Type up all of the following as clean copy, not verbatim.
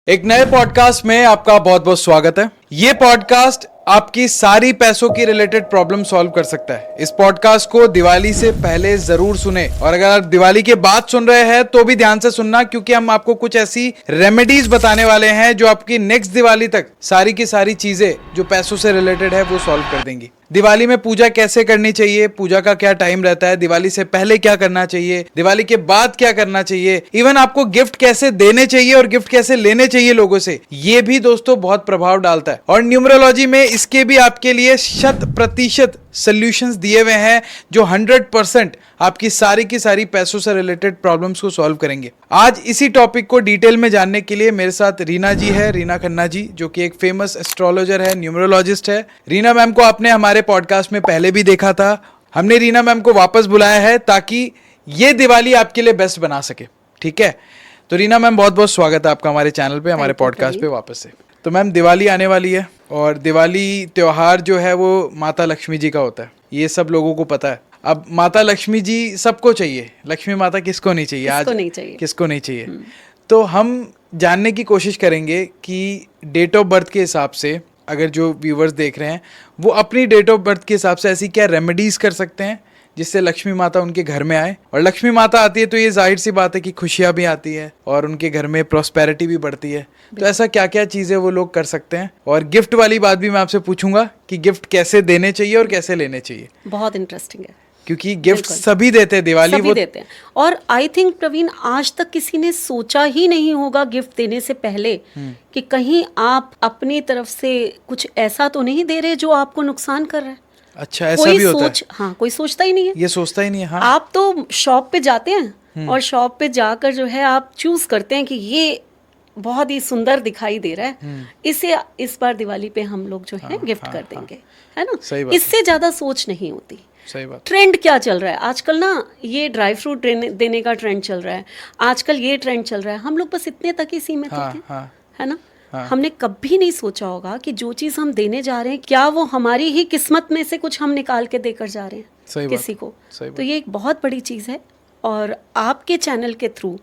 एक नए पॉडकास्ट में आपका बहुत बहुत स्वागत है। ये पॉडकास्ट आपकी सारी पैसों की रिलेटेड प्रॉब्लम सॉल्व कर सकता है। इस पॉडकास्ट को दिवाली से पहले जरूर सुने और अगर आप दिवाली के बाद सुन रहे हैं तो भी ध्यान से सुनना, क्योंकि हम आपको कुछ ऐसी रेमेडीज बताने वाले हैं जो आपकी नेक्स्ट दिवाली तक सारी की सारी चीजें जो पैसों से रिलेटेड है वो सॉल्व कर देंगी। दिवाली में पूजा कैसे करनी चाहिए, पूजा का क्या टाइम रहता है, दिवाली से पहले क्या करना चाहिए, दिवाली के बाद क्या करना चाहिए, इवन आपको गिफ्ट कैसे देने चाहिए और गिफ्ट कैसे लेने चाहिए लोगों से, ये भी दोस्तों बहुत प्रभाव डालता है। और न्यूमरोलॉजी में इसके भी आपके लिए 100% सॉल्यूशंस दिए हुए हैं जो 100% आपकी सारी की सारी पैसों से रिलेटेड प्रॉब्लम्स को सॉल्व करेंगे। आज इसी टॉपिक को डिटेल में जानने के लिए मेरे साथ रीना जी है, रीना खन्ना जी, जो कि एक फेमस एस्ट्रोलॉजर है, न्यूमरोलॉजिस्ट है। रीना मैम को आपने हमारे पॉडकास्ट में पहले भी देखा था। हमने रीना मैम को वापस बुलाया है ताकि ये दिवाली आपके लिए बेस्ट बना सके। ठीक है, तो रीना मैम बहुत बहुत स्वागत है आपका हमारे चैनल पे, हमारे पॉडकास्ट पे वापस से। तो मैम दिवाली आने वाली है और दिवाली त्योहार जो है वो माता लक्ष्मी जी का होता है, ये सब लोगों को पता है। अब माता लक्ष्मी जी सबको चाहिए, लक्ष्मी माता किसको नहीं चाहिए, आज किसको नहीं चाहिए। तो हम जानने की कोशिश करेंगे कि डेट ऑफ बर्थ के हिसाब से, अगर जो व्यूवर्स देख रहे हैं वो अपनी डेट ऑफ बर्थ के हिसाब से ऐसी क्या रेमेडीज कर सकते हैं जिससे लक्ष्मी माता उनके घर में आए। और लक्ष्मी माता आती है तो ये जाहिर सी बात है कि खुशियां भी आती है और उनके घर में प्रॉस्पेरिटी भी बढ़ती है। तो ऐसा क्या क्या चीजें वो लोग कर सकते हैं, और गिफ्ट वाली बात भी मैं आपसे पूछूंगा कि गिफ्ट कैसे देने चाहिए और कैसे लेने चाहिए। बहुत इंटरेस्टिंग है, क्योंकि गिफ्ट सभी देते हैं, दिवाली सभी देते हैं। और आई थिंक प्रवीण, आज तक किसी ने सोचा ही नहीं होगा गिफ्ट देने से पहले कि कहीं आप अपनी तरफ से कुछ ऐसा तो नहीं दे रहे जो आपको नुकसान कर रहा है। अच्छा, ऐसा भी होता है? हाँ, कोई सोचता ही नहीं है, ये सोचता ही नहीं है। हाँ। आप तो शॉप पे जाते हैं और शॉप पे जाकर जो है आप चूज करते हैं कि ये बहुत ही सुंदर दिखाई दे रहा है, इसे इस बार दिवाली पे हम लोग जो है गिफ्ट कर देंगे, है ना। सही बात। इससे ज्यादा सोच नहीं होती। सही बात। ट्रेंड क्या चल रहा है आजकल ना, ये ड्राई फ्रूट देने का ट्रेंड चल रहा है आजकल, ये ट्रेंड चल रहा है। हम लोग बस इतने तक ही सीमित होते हैं, है ना। हमने कभी नहीं सोचा होगा कि जो चीज हम देने जा रहे हैं क्या वो हमारी ही किस्मत में से कुछ हम निकाल के देकर जा रहे हैं किसी को। तो ये एक बहुत बड़ी चीज है और आपके चैनल के थ्रू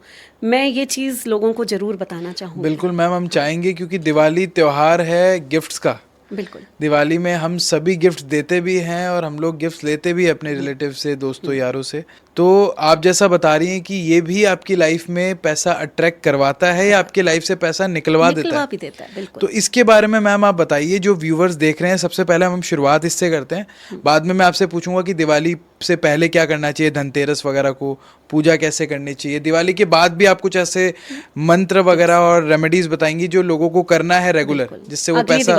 मैं ये चीज लोगों को जरूर बताना चाहूँगी। बिल्कुल मैम, हम चाहेंगे, क्योंकि दिवाली त्योहार है गिफ्ट्स का। बिल्कुल, दिवाली में हम सभी गिफ्ट देते भी हैं और हम लोग गिफ्ट लेते भी अपने रिलेटिव से, दोस्तों यारों से। तो आप जैसा बता रही हैं कि ये भी आपकी लाइफ में पैसा अट्रैक्ट करवाता है या आपकी लाइफ से पैसा निकलवा देता है? बिल्कुल। तो इसके बारे में मैम आप बताइए, जो व्यूवर्स देख रहे हैं। सबसे पहले हम शुरुआत इससे करते हैं, बाद में मैं आपसे पूछूंगा कि दिवाली से पहले क्या करना चाहिए, धनतेरस वगैरह को पूजा कैसे करनी चाहिए। दिवाली के बाद भी आप कुछ ऐसे मंत्र वगैरह और रेमेडीज बताएंगी जो लोगों को करना है रेगुलर, जिससे वो पैसा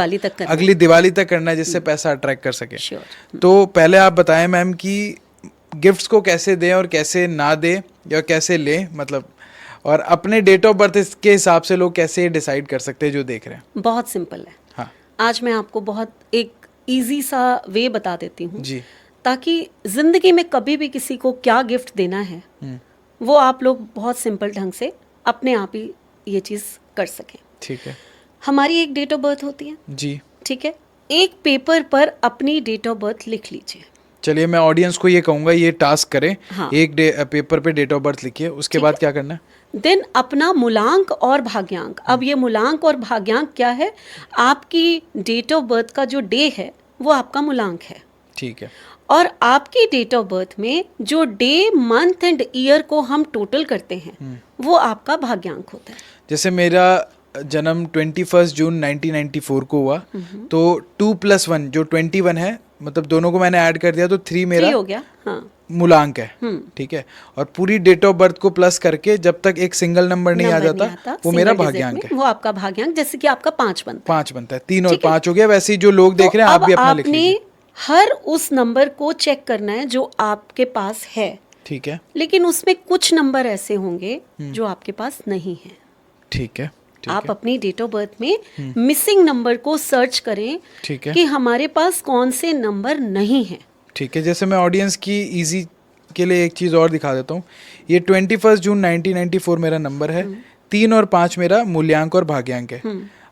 अगली दिवाली तक करना है, जिससे पैसा अट्रैक्ट कर सके। तो पहले आप बताएं मैम कि गिफ्ट्स को कैसे दें और कैसे ना दें या कैसे लें, मतलब, और अपने डेट ऑफ बर्थ के हिसाब से लोग कैसे डिसाइड कर सकते हैं जो देख रहे हैं। बहुत सिंपल है। हाँ। आज मैं आपको बहुत एक इजी सा वे बता देती हूँ जी, ताकि जिंदगी में कभी भी किसी को क्या गिफ्ट देना है वो आप लोग बहुत सिंपल ढंग से अपने आप ही ये चीज कर सकें। ठीक है। हमारी एक डेट ऑफ बर्थ होती है जी, ठीक है। एक पेपर पर अपनी डेट ऑफ बर्थ लिख लीजिए। चलिए मैं ऑडियंस को ये कहूंगा ये टास्क करें। हाँ। एक पेपर पे डेट ऑफ बर्थ लिखिए, उसके बाद क्या करना है? देन अपना मूलांक और भाग्यांक। अब ये मूलांक और भाग्यांक क्या है? आपकी डेट ऑफ बर्थ का जो डे है वो आपका मूलांक है। ठीक है। और आपकी डेट ऑफ बर्थ में जो डे, मंथ एंड ईयर को हम टोटल करते हैं वो आपका भाग्यांक होता है। जैसे मेरा जन्म 21 जून 1994 को हुआ, तो 2+1 जो 21 है, मतलब दोनों को मैंने ऐड कर दिया तो 3 मेरा हो गया। हाँ। मूलांक है। ठीक है। और पूरी डेट ऑफ बर्थ को प्लस करके जब तक एक सिंगल नंबर नहीं आ जाता वो मेरा भाग्यांक है। वो आपका भाग्यांक, जैसे कि आपका 5 बनता है। 3 और 5 हो गया। वैसे ही जो लोग देख रहे हैं आप भी अपना लिख लीजिए। हर उस नंबर को चेक करना है जो आपके पास है। ठीक है। लेकिन उसमें कुछ नंबर ऐसे होंगे जो आपके पास नहीं है। ठीक है। आप अपनी डेट ऑफ बर्थ में मिसिंग नंबर को सर्च करें। ठीक है। कि हमारे पास कौन से नंबर नहीं है। ठीक है। जैसे मैं ऑडियंस की इजी के लिए एक चीज़ और दिखा देता हूँ। ये 21 जून 1994 मेरा नंबर है, 3 और 5 मेरा मूल्यांक और भाग्यांक है।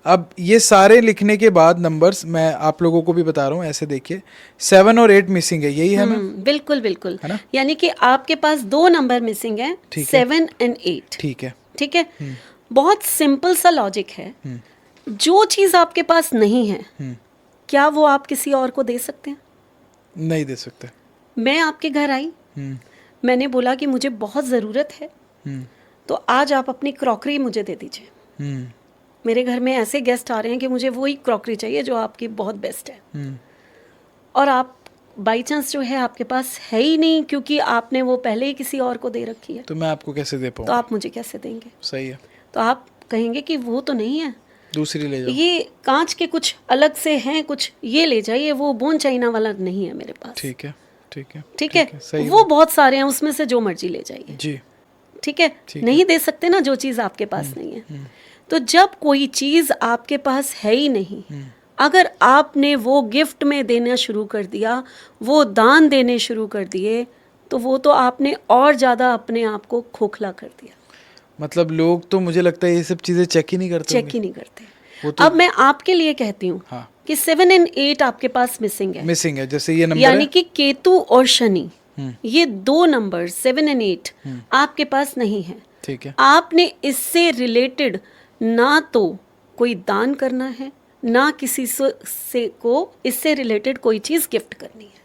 अब ये सारे लिखने के बाद नंबर्स मैं आप लोगों को भी बता रहा हूँ, ऐसे देखिए 7 और 8 मिसिंग है, यही है ना? बिल्कुल बिल्कुल, है ना? यानी कि आपके पास 2 नंबर मिसिंग है, 7 एंड 8। ठीक है। ठीक है। बहुत सिंपल सा लॉजिक है। जो चीज आपके पास नहीं है, क्या वो आप किसी और को दे सकते हैं? नहीं दे सकते। मैं आपके घर आई, मैंने बोला कि मुझे बहुत ज़रूरत है, तो आज आप अपनी क्रॉकरी मुझे दे दीजिए। मेरे घर में ऐसे गेस्ट आ रहे हैं कि मुझे वही क्रॉकरी चाहिए जो आपकी बहुत बेस्ट है, और आप बाई चांस जो है आपके पास है ही नहीं, क्योंकि आपने वो पहले ही किसी और को दे रखी है, तो मैं आपको कैसे दे पाऊँ? तो आप मुझे कैसे देंगे? सही है। तो आप कहेंगे कि वो तो नहीं है, दूसरी ले जाओ। ये कांच के कुछ अलग से हैं, कुछ ये ले जाइए, वो बोन चाइना वाला नहीं है मेरे पास। ठीक है, ठीक है, ठीक है, सही वो बहुत सारे हैं, उसमें से जो मर्जी ले जाइए। जी, ठीक है, नहीं दे सकते ना जो चीज़ आपके पास नहीं है। तो जब कोई चीज़ आपके पास है ही नहीं, अगर आपने वो गिफ्ट में देना शुरू कर दिया, वो दान देने शुरू कर दिए, तो वो तो आपने और ज़्यादा अपने आप को खोखला कर दिया। मतलब लोग तो मुझे लगता है ये सब चीज़ें चेक ही नहीं करते। चेक ही नहीं करते। तो अब मैं आपके लिए कहती हूँ कि 7 और 8 आपके पास मिसिंग है, जैसे ये नंबर यानी कि केतु और शनि, ये 2 नंबर 7 और 8 आपके पास नहीं है। ठीक है, आपने इससे रिलेटेड ना तो कोई दान करना है, ना किसी से को इससे रिलेटेड कोई चीज गिफ्ट करनी है।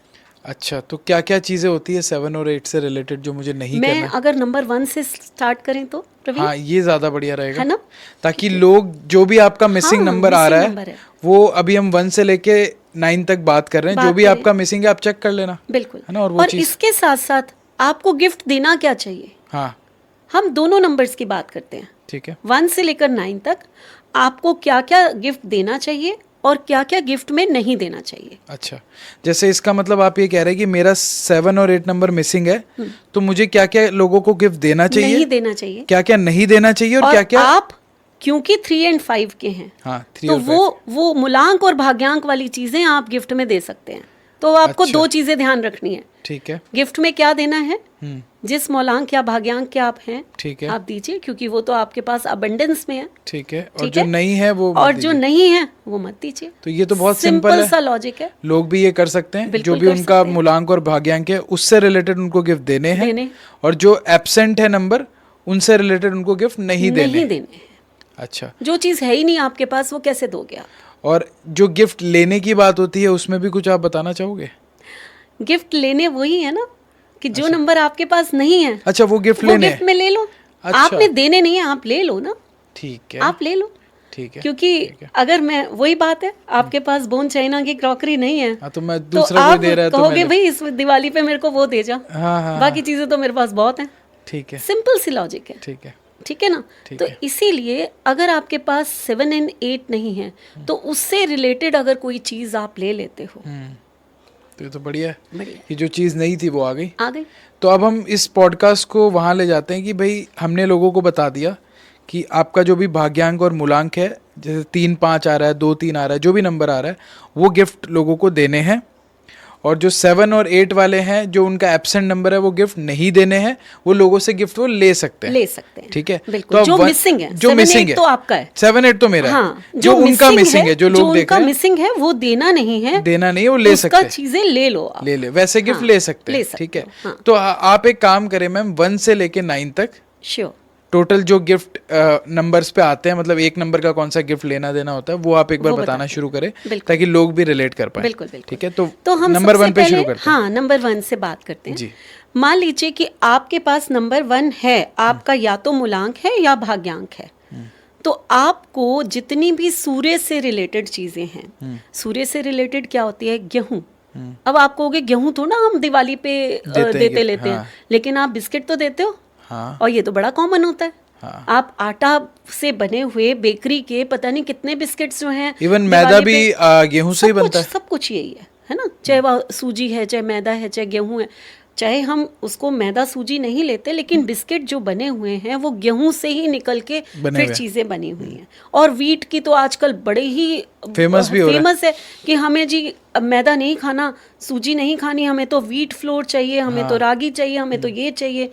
अच्छा, तो क्या क्या चीजें होती है 7 और 8 से रिलेटेड जो मुझे नहीं मैं करना? अगर नंबर 1 से स्टार्ट करें तो प्रवीण, हाँ, ये ज्यादा बढ़िया रहेगा, है ना, ताकि लोग जो भी आपका मिसिंग नंबर आ रहा है, वो अभी हम 1 से लेके 9 तक बात कर रहे हैं, जो भी आपका मिसिंग है आप चेक कर लेना। बिल्कुल, है ना। और इसके साथ साथ आपको गिफ्ट देना क्या चाहिए? हाँ, हम दोनों नंबर्स की बात करते हैं। ठीक है, 1 से लेकर 9 तक आपको क्या क्या गिफ्ट देना चाहिए और क्या क्या गिफ्ट में नहीं देना चाहिए। अच्छा, जैसे इसका मतलब आप ये कह रहे हैं कि मेरा 7 और 8 नंबर मिसिंग है, तो मुझे क्या क्या लोगों को गिफ्ट देना चाहिए, नहीं देना चाहिए, क्या क्या नहीं देना चाहिए, और क्या क्या आप क्योंकि 3 और 5 के हैं, हाँ, 3 तो और 5, वो मूलांक और भाग्यांक वाली चीजें आप गिफ्ट में दे सकते हैं। तो आपको अच्छा, 2 चीजें ध्यान रखनी है। ठीक है, गिफ्ट में क्या देना है, जिस मूलांक या भाग्यांक के आप हैं, ठीक है, आप दीजिए, क्योंकि वो तो आपके पास अबंडेंस में है। ठीक है, और जो नहीं है वो मत और जो दीजिए। नहीं है वो मत दीजिए। तो ये तो बहुत सिंपल है, सा लॉजिक है, लोग भी ये कर सकते हैं, जो भी उनका मूलांक और भाग्यांक है उससे रिलेटेड उनको गिफ्ट देने हैं, और जो एब्सेंट है नंबर उनसे रिलेटेड उनको गिफ्ट नहीं देने। अच्छा, जो चीज है ही नहीं आपके पास वो कैसे दोगे आप? और जो गिफ्ट लेने की बात होती है उसमें भी कुछ आप बताना चाहोगे? गिफ्ट लेने वही है ना कि जो नंबर आपके पास नहीं है, अच्छा, वो गिफ्ट लेने, गिफ्ट में ले लो। अच्छा, आपने देने नहीं है, आप ले लो ना। ठीक है, आप ले लो, ठीक है, क्योंकि अगर मैं, वही बात है, आपके पास बोन चाइना की क्रॉकरी नहीं है, तो मैं दूसरा कोई दे रहा है तो कहोगे भाई इस दिवाली पे मेरे को वो दे जा, हाँ, बाकी चीजें तो मेरे पास बहुत हैं। ठीक है, सिंपल सी लॉजिक है, ठीक है, ठीक है ना। तो इसीलिए अगर आपके पास 7 और 8 नहीं है, तो उससे रिलेटेड अगर कोई चीज आप ले लेते हो, तो ये तो बढ़िया है कि जो चीज़ नहीं थी वो आ गई। तो अब हम इस पॉडकास्ट को वहाँ ले जाते हैं कि भाई हमने लोगों को बता दिया कि आपका जो भी भाग्यांक और मूलांक है, जैसे 3 5 आ रहा है, 2 3 आ रहा है, जो भी नंबर आ रहा है वो गिफ्ट लोगों को देने हैं, और जो 7 और 8 वाले हैं जो उनका एब्सेंट नंबर है वो गिफ्ट नहीं देने हैं, वो लोगों से गिफ्ट वो ले सकते हैं, ठीक है। तो जो मिसिंग है, जो मिसिंग है, तो आपका है, 7 8 तो मेरा हाँ, है, जो उनका मिसिंग है, जो लोग देख रहे हैं मिसिंग है वो देना नहीं है, वो ले सकते हैं, चीजें ले लो आप। ले वैसे गिफ्ट ले सकते हैं, ठीक है। तो आप एक काम करें मैम, 1 से लेके 9 तक श्योर टोटल जो गिफ्ट नंबर्स पे आते हैं, मतलब एक नंबर का कौन सा गिफ्ट लेना देना होता है, वो आप एक बार बताना शुरू करें ताकि लोग भी रिलेट कर पाए। बिल्कुल, ठीक है। तो हम नंबर 1 पे शुरू करते हैं। हाँ, नंबर 1 से बात करते हैं जी। मान लीजिए कि आपके पास नंबर 1 है, आपका या तो मूलांक है या भाग्यांक है, तो आपको जितनी भी सूर्य से रिलेटेड चीजें हैं, सूर्य से रिलेटेड क्या होती है, गेहूं। अब आप कहोगे गेहूं तो ना हम दिवाली पे देते लेते हैं, लेकिन आप बिस्किट तो देते हो, और ये तो बड़ा कॉमन होता है। आप आटा से बने हुए बेकरी के पता नहीं कितने बिस्किट्स जो हैं, इवन मैदा भी गेहूं से ही बनता है, सब कुछ यही है ना, चाहे वह सूजी है, चाहे मैदा है, चाहे गेहूं है, चाहे हम उसको मैदा सूजी नहीं लेते, लेकिन बिस्किट जो बने हुए हैं वो गेहूं से ही निकल के फिर चीजें बनी हुई हैं। और वीट की तो आजकल बड़े ही फेमस है कि हमें जी मैदा नहीं खाना, सूजी नहीं खानी, हमें तो वीट फ्लोर चाहिए, हमें तो रागी चाहिए, हमें तो ये चाहिए।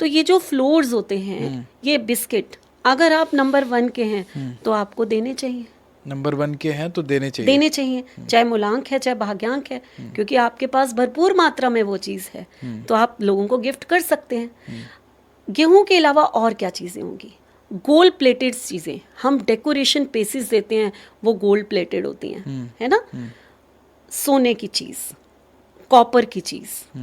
तो ये जो फ्लोर्स होते हैं, ये बिस्किट, अगर आप नंबर 1 के हैं तो आपको देने चाहिए, नंबर 1 के हैं तो देने चाहिए, चाहे मूलांक है चाहे भाग्यांक है, क्योंकि आपके पास भरपूर मात्रा में वो चीज़ है, तो आप लोगों को गिफ्ट कर सकते हैं। गेहूं के अलावा और क्या चीज़ें होंगी, गोल्ड प्लेटेड चीज़ें, हम डेकोरेशन पीसेस देते हैं वो गोल्ड प्लेटेड होती हैं, है ना। सोने की चीज़, कॉपर की चीज़,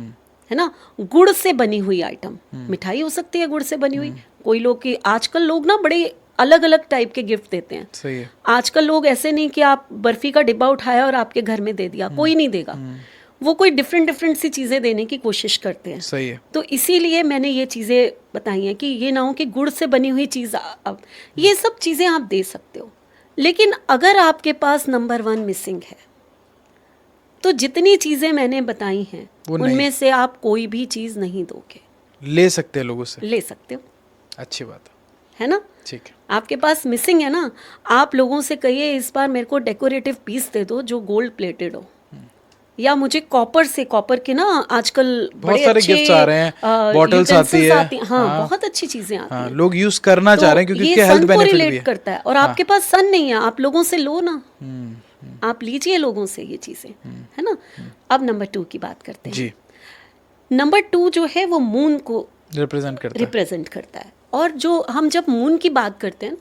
है ना, गुड़ से बनी हुई आइटम, मिठाई हो सकती है गुड़ से बनी हुई। कोई लोग की आजकल लोग ना बड़े अलग अलग टाइप के गिफ्ट देते हैं। सही है। आजकल लोग ऐसे नहीं कि आप बर्फी का डिब्बा उठाया और आपके घर में दे दिया, कोई नहीं देगा। वो कोई डिफरेंट सी चीज़ें देने की कोशिश करते हैं। सही है। तो इसीलिए मैंने ये चीज़ें बताई हैं कि ये ना हो कि गुड़ से बनी हुई चीज़, अब ये सब चीज़ें आप दे सकते हो, लेकिन अगर आपके पास नंबर 1 मिसिंग है तो जितनी चीज़ें मैंने बताई हैं उनमें से आप कोई भी चीज़ नहीं दोगे। ले सकते हैं लोगों से, ले सकते हो, अच्छी बात है ना। ठीक है। आपके पास मिसिंग है ना, आप लोगों से कहिए इस बार मेरे को डेकोरेटिव पीस दे दो जो गोल्ड प्लेटेड हो, या मुझे कॉपर के ना आजकल बहुत बड़े सारे अच्छे गिफ्ट्स आ रहे हैं, बॉटल्स आती है, हाँ, बहुत अच्छी चीजें आती हैं। लोग यूज करना चाह रहे हैं क्योंकि ये इसके हेल्थ सन को बेनिफिट भी रिलेट है। करता है, और आपके पास सन नहीं है, आप लोगों से लो ना, आप लीजिए लोगों से ये चीजें, है ना। अब नंबर 2 की बात करते हैं जी। नंबर 2 जो है वो मून को रिप्रेजेंट करता है, और जो हम जब मून की बात करते हैं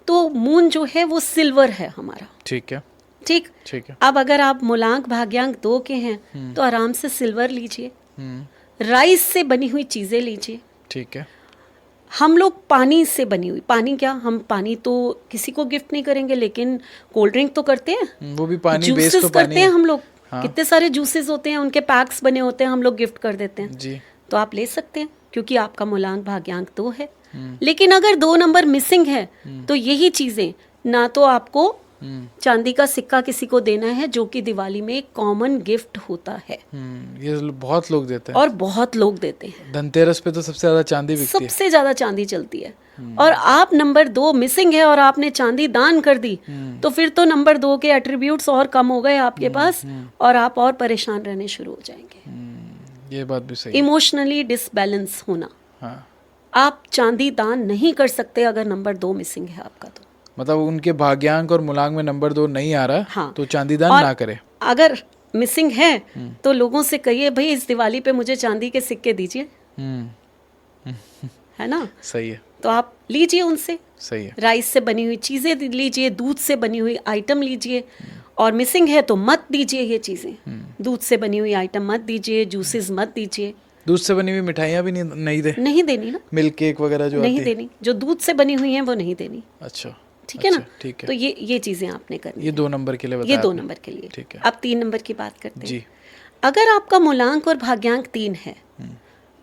तो मून जो है वो सिल्वर है हमारा। ठीक है। ठीक है। अब अगर आप मूलांक भाग्यांक 2 के हैं तो आराम से सिल्वर लीजिए, राइस से बनी हुई चीजें लीजिए। ठीक है। हम लोग पानी से बनी हुई, पानी क्या, हम पानी तो किसी को गिफ्ट नहीं करेंगे, लेकिन कोल्ड ड्रिंक तो करते हैं, वो भी पानी बेस्ड जूसेस तो करते पानी हैं हम लोग। हाँ। कितने सारे जूसेस होते हैं, उनके पैक्स बने होते हैं, हम लोग गिफ्ट कर देते हैं जी। तो आप ले सकते हैं क्योंकि आपका मूलांक भाग्यांक 2 है। लेकिन अगर 2 नंबर मिसिंग है तो यही चीजें, ना तो आपको चांदी का सिक्का किसी को देना है जो कि दिवाली में एक कॉमन गिफ्ट होता है, ये बहुत लोग देते हैं, और बहुत लोग देते हैं। धनतेरस पे तो सबसे ज्यादा चांदी बिकती है, सबसे ज्यादा चांदी चलती है, और आप नंबर 2 मिसिंग है और आपने चांदी दान कर दी तो फिर तो नंबर 2 के एट्रीब्यूट्स और कम हो गए आपके पास, और आप और परेशान रहने शुरू हो जाएंगे। ये बात भी सही है। इमोशनली डिसबैलेंस होना, हाँ। आप चांदी दान नहीं कर सकते अगर नंबर 2 मिसिंग है आपका तो। मतलब उनके भाग्यांक और मूलांक में नंबर 2 नहीं आ रहा, हाँ। तो चांदीदान और ना करे। अगर मिसिंग है तो लोगों से कहिए भाई इस दिवाली पे मुझे चांदी के सिक्के दीजिए, है ना। सही है। तो आप लीजिए उनसे, सही है। राइस से बनी हुई चीज़ें लीजिए, दूध से बनी हुई आइटम लीजिए, और मिसिंग है तो मत दीजिए ये चीज़ें। दूध से बनी हुई आइटम मत दीजिए, जूसेस मत दीजिए, दूध से बनी हुई मिठाइयाँ भी नहीं देनी ना, मिल्क केक वगैरह जो नहीं आती है। देनी, जो दूध से बनी हुई हैं वो नहीं देनी। अच्छा, ठीक है ना। ठीक है। तो ये चीज़ें आपने करनी ये है। 2 नंबर के लिए बताया ये 2 आपने। नंबर के लिए। ठीक है। अब 3 नंबर की बात करते हैं जी। अगर आपका मूलांक और भाग्यांक 3 है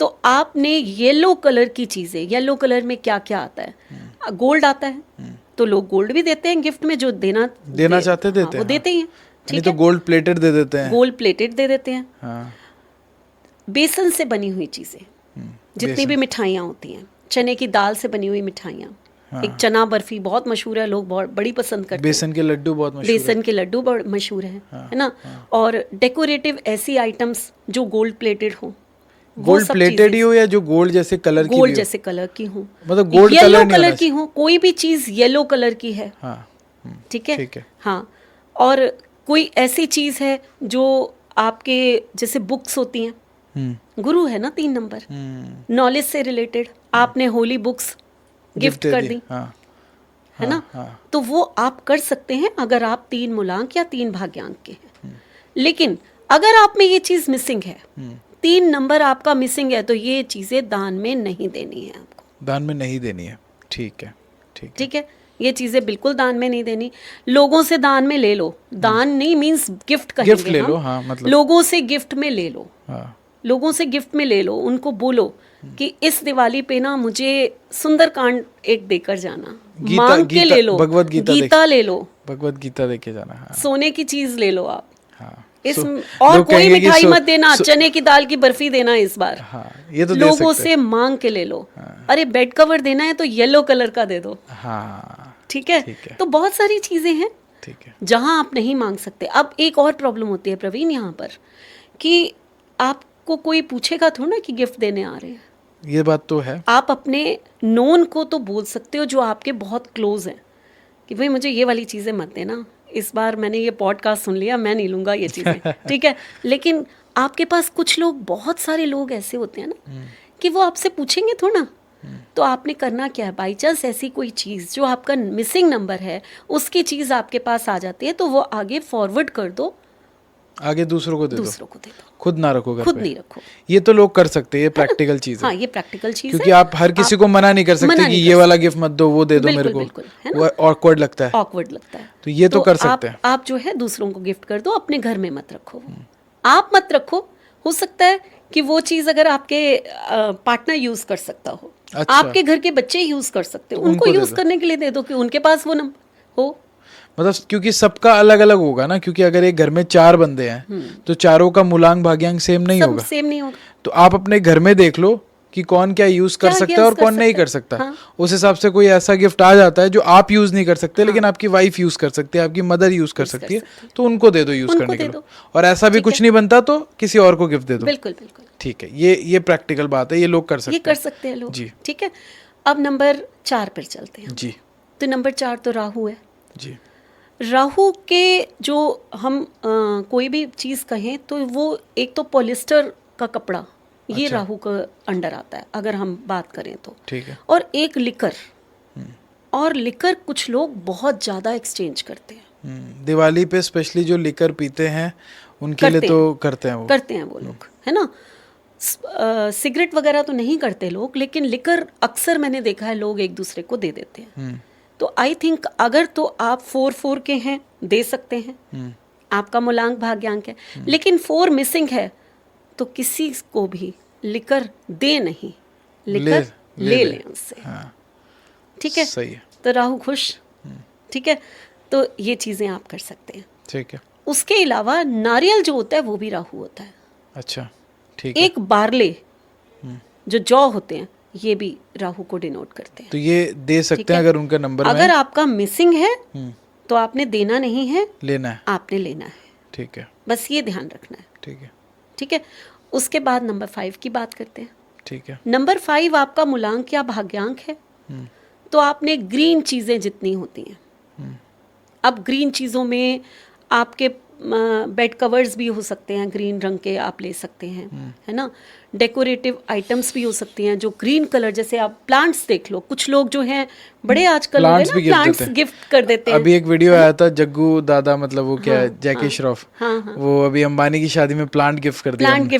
तो आपने येलो कलर की चीज़ें, येलो कलर में क्या क्या आता है, गोल्ड आता है तो लोग गोल्ड भी देते हैं गिफ्ट में, जो देना चाहते देते हैं, वो देते ही हैं। नहीं तो गोल्ड प्लेटेड दे देते हैं। गोल्ड प्लेटेड दे देते हैं। हाँ। बेसन से बनी हुई चीज़ें, जितनी भी मिठाइयाँ होती हैं, चने की दाल से बनी हुई मिठाइयाँ, एक चना बर्फी बहुत मशहूर है, लोग बहुत बड़ी पसंद करते हैं। बेसन के लड्डू बहुत मशहूर है। बेसन के लड्डू बहुत मशहूर हैं, है ना। और डेकोरेटिव ऐसी आइटम्स जो गोल्ड प्लेटेड हो, गोल्ड प्लेटेड ही हो या जो गोल्ड जैसे कलर की, गोल्ड जैसे कलर की हो, मतलब गोल्ड येलो कलर की हो, कोई भी चीज येलो कलर की है, हाँ। ठीक है। ठीक है। हाँ, और कोई ऐसी चीज है जो आपके जैसे बुक्स होती हैं, गुरु है ना 3 नंबर, नॉलेज से रिलेटेड, आपने होली बुक्स गिफ्ट कर दी, हाँ। है ना। तो वो आप कर सकते हैं अगर आप 3 मूलांक या 3 भाग्यांक के हैं। लेकिन अगर आप में ये चीज मिसिंग है, 3 नंबर आपका मिसिंग है, तो ये चीजें दान में नहीं देनी है आपको, दान में नहीं देनी है। ठीक है। ठीक है। ये चीजें बिल्कुल दान में नहीं देनी। लोगों से दान में ले लो, दान नहीं मींस गिफ्ट कहेंगे, गिफ्ट ले लो, हाँ, मतलब लोगों से गिफ्ट में ले लो, हाँ। लोगों से गिफ्ट में ले लो, उनको बोलो कि इस दिवाली पे ना मुझे सुंदरकांड एक देकर जाना, मांग के ले लो, भगवत गीता ले लो, भगवत गीता देके जाना। हाँ। सोने की चीज ले लो आप। हाँ। इस और कोई मिठाई मत देना, चने की दाल की बर्फी देना इस बार। हाँ, ये तो लोगों से मांग के ले लो। अरे बेड कवर देना है तो येलो कलर का दे दो। हाँ। ठीक है। तो बहुत सारी चीजें हैं ठीक है जहां आप नहीं मांग सकते। अब एक और प्रॉब्लम होती है प्रवीण यहाँ पर, कि आपको कोई पूछेगा थोड़ा ना कि गिफ्ट देने आ रहे हैं। ये बात तो है। आप अपने नोन को तो बोल सकते हो जो आपके बहुत क्लोज हैं कि भाई मुझे ये वाली चीज़ें मत देना, इस बार मैंने ये पॉडकास्ट सुन लिया, मैं नहीं लूँगा ये चीज़ें। ठीक है। लेकिन आपके पास कुछ लोग, बहुत सारे लोग ऐसे होते हैं ना कि वो आपसे पूछेंगे थोड़ा ना तो आपने करना क्या है, बाई चांस ऐसी कोई चीज़ जो आपका मिसिंग नंबर है उसकी चीज़ आपके पास आ जाती है तो वो आगे फॉरवर्ड कर दो, आगे दूसरों को दे दूसरों को दे दो, खुद ना रखो घर खुद पे। नहीं रखो। ये तो लोग कर सकते हैं, ये प्रैक्टिकल चीज है। हाँ, ये प्रैक्टिकल चीज क्योंकि है। आप हर किसी को मना नहीं कर सकते कि ये वाला गिफ्ट मत दो, वो दे दो मेरे को, बिल्कुल, है ना? वो ऑकवर्ड लगता है। ऑकवर्ड लगता है, तो ये तो कर सकते हैं। आप जो है दूसरों को गिफ्ट कर दो, अपने घर में मत रखो। आप मत रखो, हो सकता है कि वो चीज अगर आपके पार्टनर यूज कर सकता हो, अच्छा। आपके घर के बच्चे यूज कर सकते हो, उनको यूज करने के लिए दे दो कि उनके पास वो नंबर हो। मतलब क्योंकि सबका अलग अलग होगा ना, क्योंकि अगर एक घर में 4 बंदे हैं तो चारों का मूलांक भाग्यांक सेम नहीं होगा। सेम नहीं होगा। तो आप अपने घर में देख लो कि कौन क्या यूज कर सकता है और कौन नहीं कर सकता। उस हिसाब से कोई ऐसा गिफ्ट आ जाता है जो आप यूज नहीं कर सकते लेकिन आपकी वाइफ यूज कर सकती है, आपकी मदर यूज कर सकती है, तो उनको दे दो यूज करने के लिए। और ऐसा भी कुछ नहीं बनता तो किसी और को गिफ्ट दे दो। बिल्कुल बिल्कुल ठीक है, ये प्रैक्टिकल बात है, ये लोग कर सकते हैं। ये कर सकते हैं लोग जी। ठीक है, अब नंबर 4 पर चलते हैं जी। तो नंबर 4 तो राहु है जी। राहु के जो हम कोई भी चीज़ कहें तो वो एक तो पॉलिस्टर का कपड़ा, ये अच्छा। राहु का अंडर आता है अगर हम बात करें तो। ठीक है। और एक लिकर, और लिकर कुछ लोग बहुत ज़्यादा एक्सचेंज करते हैं। दिवाली पे स्पेशली जो लिकर पीते हैं उनके लिए तो करते हैं वो लोग, है ना। सिगरेट वगैरह तो नहीं करते लोग, लेकिन लिकर अक्सर मैंने देखा है लोग एक दूसरे को दे देते हैं। तो आई थिंक अगर तो आप 4 के हैं दे सकते हैं, आपका मूलांक भाग्यांक है, लेकिन 4 मिसिंग है तो किसी को भी लिकर दे नहीं, लिकर ले लें उससे। हाँ। ठीक है, सही है। तो राहु खुश। ठीक है, तो ये चीज़ें आप कर सकते हैं। ठीक है। उसके अलावा नारियल जो होता है वो भी राहु होता है। अच्छा, ठीक है। एक बारले जो जौ होते हैं ये भी राहु को डिनोट करते हैं। तो ये दे सकते हैं अगर उनका नंबर अगर आपका मिसिंग है तो आपने देना नहीं है, लेना है, आपने लेना है। ठीक है, बस ये ध्यान रखना है। ठीक है। ठीक है, उसके बाद नंबर 5 की बात करते हैं। ठीक है। नंबर 5 आपका मूलांक या भाग्यांक है, तो आपने ग्रीन चीज़ें जितनी होती हैं, अब ग्रीन चीज़ों में आपके बेड कवर्स भी हो सकते हैं ग्रीन रंग के, आप ले सकते हैं, है ना। डेकोरेटिव आइटम्स भी हो सकती हैं जो ग्रीन कलर, जैसे आप प्लांट्स देख लो, कुछ लोग जो हैं बड़े आजकल प्लांट्स गिफ्ट कर देते हैं। अभी एक वीडियो आया था जग्गू दादा, मतलब वो क्या है, जैकी श्रॉफ, वो अभी अंबानी की शादी में प्लांट गिफ्ट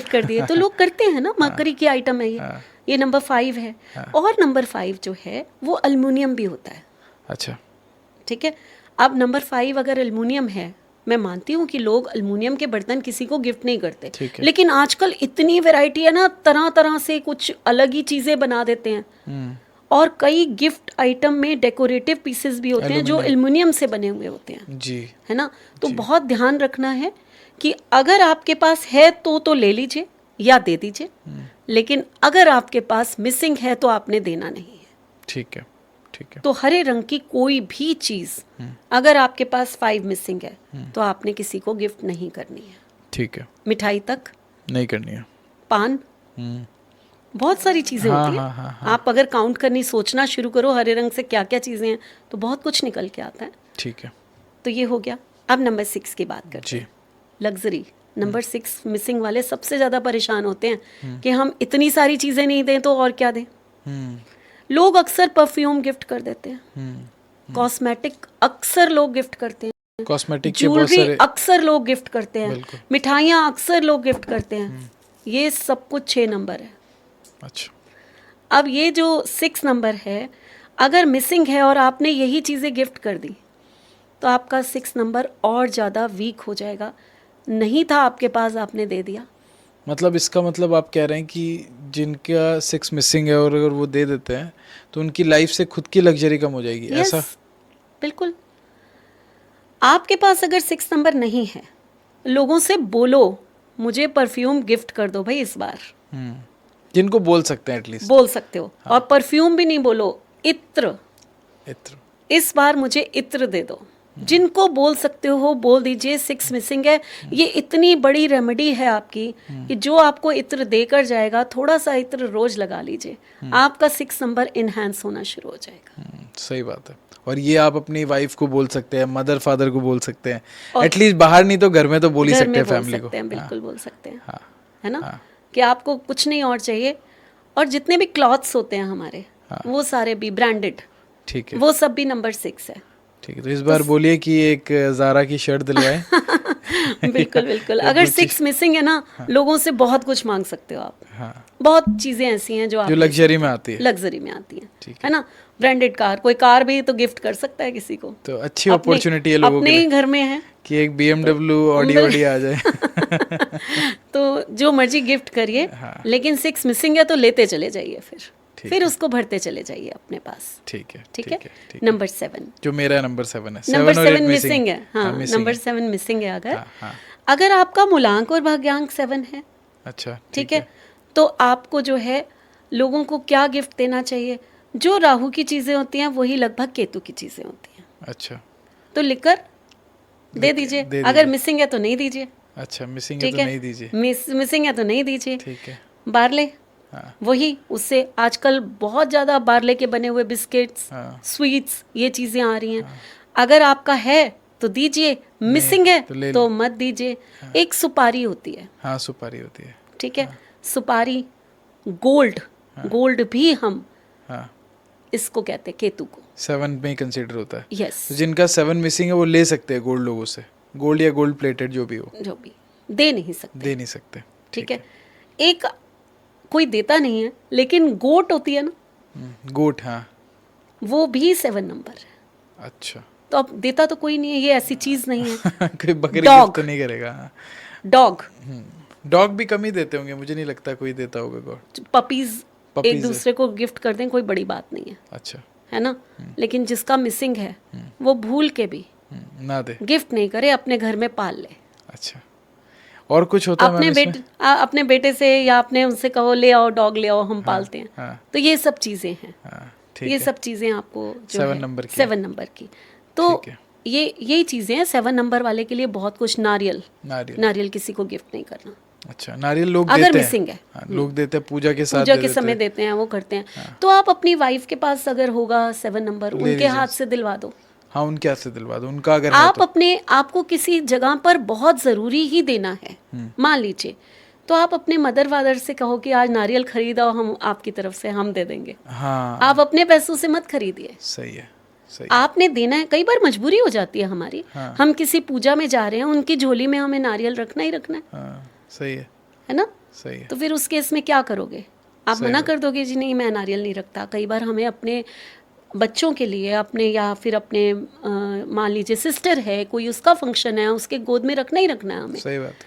कर दिए। तो लोग करते हैं ना, मरकरी की आइटम है ये नंबर 5 है। और नंबर 5 जो है वो अल्युमिनियम भी होता है। अच्छा, ठीक है, अब नंबर 5 अगर अल्युमिनियम है, मैं मानती हूँ कि लोग अल्युमिनियम के बर्तन किसी को गिफ्ट नहीं करते, लेकिन आजकल इतनी वैरायटी है ना, तरह तरह से कुछ अलग ही चीज़ें बना देते हैं। और कई गिफ्ट आइटम में डेकोरेटिव पीसेस भी होते हैं जो एल्युमिनियम से बने हुए होते हैं जी, है ना। तो बहुत ध्यान रखना है कि अगर आपके पास है तो ले लीजिए या दे दीजिए, लेकिन अगर आपके पास मिसिंग है तो आपने देना नहीं है। ठीक है, ठीक है। तो हरे रंग की कोई भी चीज़ अगर आपके पास 5 मिसिंग है तो आपने किसी को गिफ्ट नहीं करनी है। ठीक है, मिठाई तक नहीं करनी है, पान, बहुत सारी चीजें होती हैं। हाँ। आप अगर काउंट करनी, सोचना शुरू करो हरे रंग से क्या क्या चीजें हैं तो बहुत कुछ निकल के आता है। ठीक है, तो ये हो गया। अब नंबर 6 की बात करते हैं, लग्जरी। नंबर 6 मिसिंग वाले सबसे ज्यादा परेशान होते हैं कि हम इतनी सारी चीजें नहीं दें तो और क्या दें। लोग अक्सर परफ्यूम गिफ्ट कर देते हैं, कॉस्मेटिक अक्सर लोग गिफ्ट करते हैं, कॉस्मेटिक ज्वेलरी अक्सर लोग गिफ्ट करते हैं, मिठाइयाँ अक्सर लोग गिफ्ट करते हैं। ये सब कुछ 6 नंबर है। अच्छा, अब ये जो 6 नंबर है अगर मिसिंग है और आपने यही चीज़ें गिफ्ट कर दी तो आपका 6 नंबर और ज़्यादा वीक हो जाएगा। नहीं था आपके पास, आपने दे दिया। मतलब इसका मतलब आप कह रहे हैं कि जिनका 6 मिसिंग है और अगर वो दे देते हैं तो उनकी लाइफ से खुद की लग्जरी कम हो जाएगी। yes, ऐसा बिल्कुल। आपके पास अगर 6 नंबर नहीं है, लोगों से बोलो मुझे परफ्यूम गिफ्ट कर दो भाई इस बार। जिनको बोल सकते हैं एटलीस्ट बोल सकते हो। हाँ। और परफ्यूम भी नहीं बोलो, इत्र, इस बार मुझे इत्र दे दो। जिनको बोल सकते हो बोल दीजिए। 6 मिसिंग है, ये इतनी बड़ी रेमेडी है आपकी कि जो आपको इत्र देकर जाएगा, थोड़ा सा इत्र रोज लगा लीजिए, आपका 6 नंबर इनहैंस होना शुरू हो जाएगा। सही बात है। और ये आप अपनी वाइफ को बोल सकते हैं, मदर फादर को बोल सकते हैं, एटलीस्ट बाहर नहीं तो घर में तो बोल ही सकते हैं, फैमिली को। बिल्कुल बोल सकते हैं, है ना, कि आपको कुछ नहीं और चाहिए। और जितने भी क्लॉथ्स होते हैं हमारे, वो सारे भी ब्रांडेड, ठीक है, वो सब भी नंबर 6 है। ठीक है। तो इस बार बोलिए कि एक ज़ारा की शर्ट दिलवाए। बिल्कुल बिल्कुल। अगर 6 मिसिंग है ना, लोगों से बहुत कुछ मांग सकते हो आप। हाँ, बहुत चीजें ऐसी हैं जो आप लग्जरी में आती है, लग्जरी में आती हैं, है ना। ब्रांडेड कार, कोई कार भी तो गिफ्ट कर सकता है किसी को, तो अच्छी अपॉर्चुनिटी है लोगों के अपने लिए ही घर में है कि एक BMW ऑडी आ जाए। तो जो मर्जी गिफ्ट करिए, लेकिन 6 मिसिंग है तो लेते चले जाइए, फिर उसको भरते चले जाइए अपने पास। ठीक है, ठीक है। नंबर 7 जो मेरा नंबर 7 है, नंबर 7 मिसिंग है। हाँ, नंबर 7 मिसिंग है। अगर आपका मूलांक और भाग्यांक 7 है, अच्छा, ठीक है, तो आपको जो है लोगों को क्या गिफ्ट देना चाहिए? जो राहु की चीजें होती हैं वही लगभग केतु की चीजें होती हैं। अच्छा, तो लिखकर दे दीजिए। अगर मिसिंग है तो नहीं दीजिए। अच्छा, मिसिंग है तो नहीं दीजिए। मिसिंग है तो नहीं दीजिए। ठीक है। बार्ले, वही, उससे आजकल बहुत ज्यादा बार्ले के बने हुए बिस्किट्स, स्वीट्स, ये चीजें आ रही हैं। अगर आपका है तो दीजिए, मिसिंग है तो मत दीजिए। एक सुपारी होती है। हाँ, सुपारी होती है। ठीक है, सुपारी, गोल्ड भी हम इसको कहते हैं, केतु को 7 में कंसीडर होता है। यस। तो जिनका 7 मिसिंग है वो ले सकते हैं गोल्ड लोगों से, गोल्ड या गोल्ड प्लेटेड जो भी हो, जो भी दे नहीं सकते। ठीक है। एक कोई देता नहीं है, लेकिन गोट होती है ना, गोट, हाँ, वो भी 7 नंबर है। अच्छा, तो अब देता तो कोई नहीं है, ये ऐसी चीज नहीं है। कोई बकरी गिफ्ट तो नहीं करेगा। डॉग भी कम ही देते होंगे, मुझे नहीं लगता कोई देता होगा गोट। पपीज एक दूसरे को गिफ्ट कर दें, कोई बड़ी बात नहीं है। अच्छा, है ना। लेकिन जिसका मिसिंग है वो भूल के भी ना दे, गिफ्ट नहीं करे, अपने घर में पाल ले। अच्छा, और कुछ होता है अपने बेटे से या अपने उनसे कहो ले आओ डॉग, ले आओ, हम पालते हैं। तो ये सब चीजें हैं। ये सब चीजें आपको जो 7 नंबर की, तो यही चीजें हैं 7 नंबर वाले के लिए। बहुत कुछ, नारियल किसी को गिफ्ट नहीं करना। अच्छा, नारियल लोग अगर देते मिसिंग हैं, लोग देते हैं पूजा के साथ, पूजा के समय देते हैं, वो करते हैं। तो आप अपनी वाइफ के पास अगर होगा 7 नंबर, उनके हाथ से दिलवा दो। हाँ, उनके हाथ से दिलवा दो, उनका अगर आप अपने आपको किसी जगह पर बहुत जरूरी ही देना है, मान लीजिए, तो आप अपने मदर फादर से कहो कि आज नारियल खरीदाओ, हम आपकी तरफ से हम दे देंगे। हाँ, आप अपने पैसों से मत खरीदिए। सही है, सही। आपने देना है। कई बार मजबूरी हो जाती है हमारी, हम किसी पूजा में जा रहे हैं, उनकी झोली में हमें नारियल रखना ही रखना है। सही है ना। सही है। तो फिर उस केस में क्या करोगे? आप मना कर दोगे, जी नहीं मैं नारियल नहीं रखता। कई बार हमें अपने बच्चों के लिए, अपने या फिर अपने मान लीजिए सिस्टर है, कोई उसका फंक्शन है, उसके गोद में रखना ही रखना है हमें। सही बात।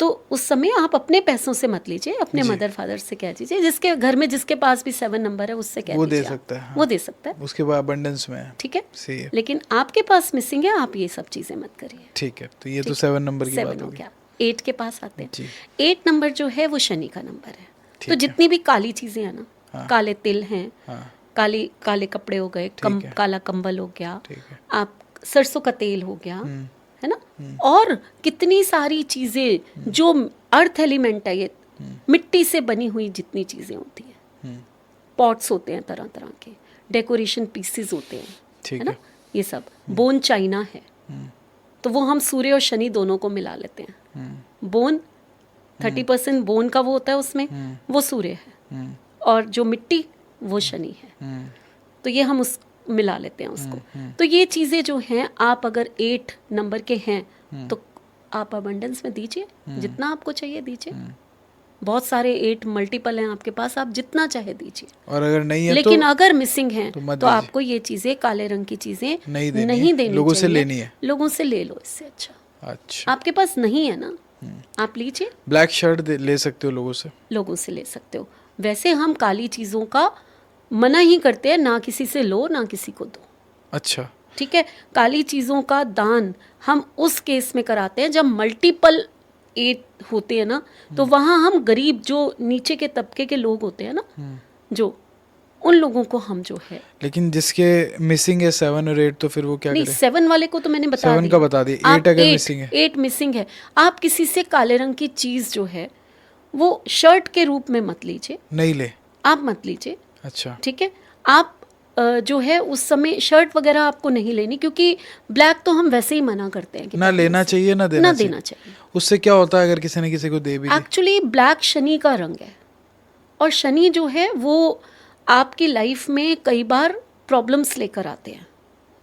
तो उस समय आप अपने पैसों से मत लीजिए, अपने मदर फादर से कह दीजिए, जिसके घर में जिसके पास भी 7 नंबर है उससे कह दीजिए, वो दे सकता है। वो दे सकता है, उसके बाद अबंडेंस में है। ठीक है। लेकिन आपके पास मिसिंग है, आप ये सब चीजें मत करिए। ठीक है। तो ये तो 7 नंबर की बात होगी। 8 के पास आते हैं। 8 नंबर जो है वो शनि का नंबर है। तो जितनी भी काली चीजें हैं ना, काले तिल हैं, काले कपड़े हो गए, काला कंबल हो गया, आप सरसों का तेल हो गया, है ना, और कितनी सारी चीजें जो अर्थ एलिमेंट है, ये मिट्टी से बनी हुई जितनी चीजें होती हैं, पॉट्स होते हैं तरह तरह के, डेकोरेशन पीसेस होते हैं, है ना, ये सब बोन चाइना है। तो वो हम सूर्य और शनि दोनों को मिला लेते हैं। बोन 30% बोन का वो होता है, उसमें वो सूर्य है, और जो मिट्टी वो शनि है। तो ये हम उस मिला लेते हैं उसको। तो ये चीज़ें जो हैं, आप अगर 8 नंबर के हैं तो आप अबंडेंस में दीजिए, जितना आपको चाहिए दीजिए। बहुत सारे 8 मल्टीपल हैं आपके पास, आप जितना चाहे दीजिए। और अगर नहीं है लेकिन अगर मिसिंग है तो आपको ये चीज़ें, काले रंग की चीज़ें नहीं देनी, लोगों से लेनी है। लोगों से ले लो, इससे अच्छा आपके पास नहीं है ना, आप लीजिए। ब्लैक शर्ट ले सकते हो, लोगों से ले सकते हो। वैसे हम काली चीज़ों का मना ही करते हैं, ना किसी से लो ना किसी को दो। अच्छा, ठीक है। काली चीज़ों का दान हम उस केस में कराते हैं जब मल्टीपल 8 होते हैं ना, तो वहाँ हम गरीब, जो नीचे के तबके के लोग होते हैं ना, जो उन लोगों को हम जो है। लेकिन जिसके मिसिंग है 7 और 8, तो फिर वो क्या करे? 7 वाले को तो मैंने बता दिया, 7 का बता दिया। 8 अगर मिसिंग है, 8 मिसिंग है, आप किसी से काले रंग की चीज़ जो है वो शर्ट के रूप में मत लीजिए, नहीं ले, आप मत लीजिए। अच्छा, ठीक है। आप जो है उस समय शर्ट वगैरह आपको नहीं लेनी, क्योंकि ब्लैक तो हम वैसे ही मना करते हैं कि ना लेना चाहिए, ना देना चाहिए। उससे क्या होता है अगर किसी ने किसी को दे भी? एक्चुअली ब्लैक शनि का रंग है, और शनि जो है वो आपकी लाइफ में कई बार प्रॉब्लम्स लेकर आते हैं।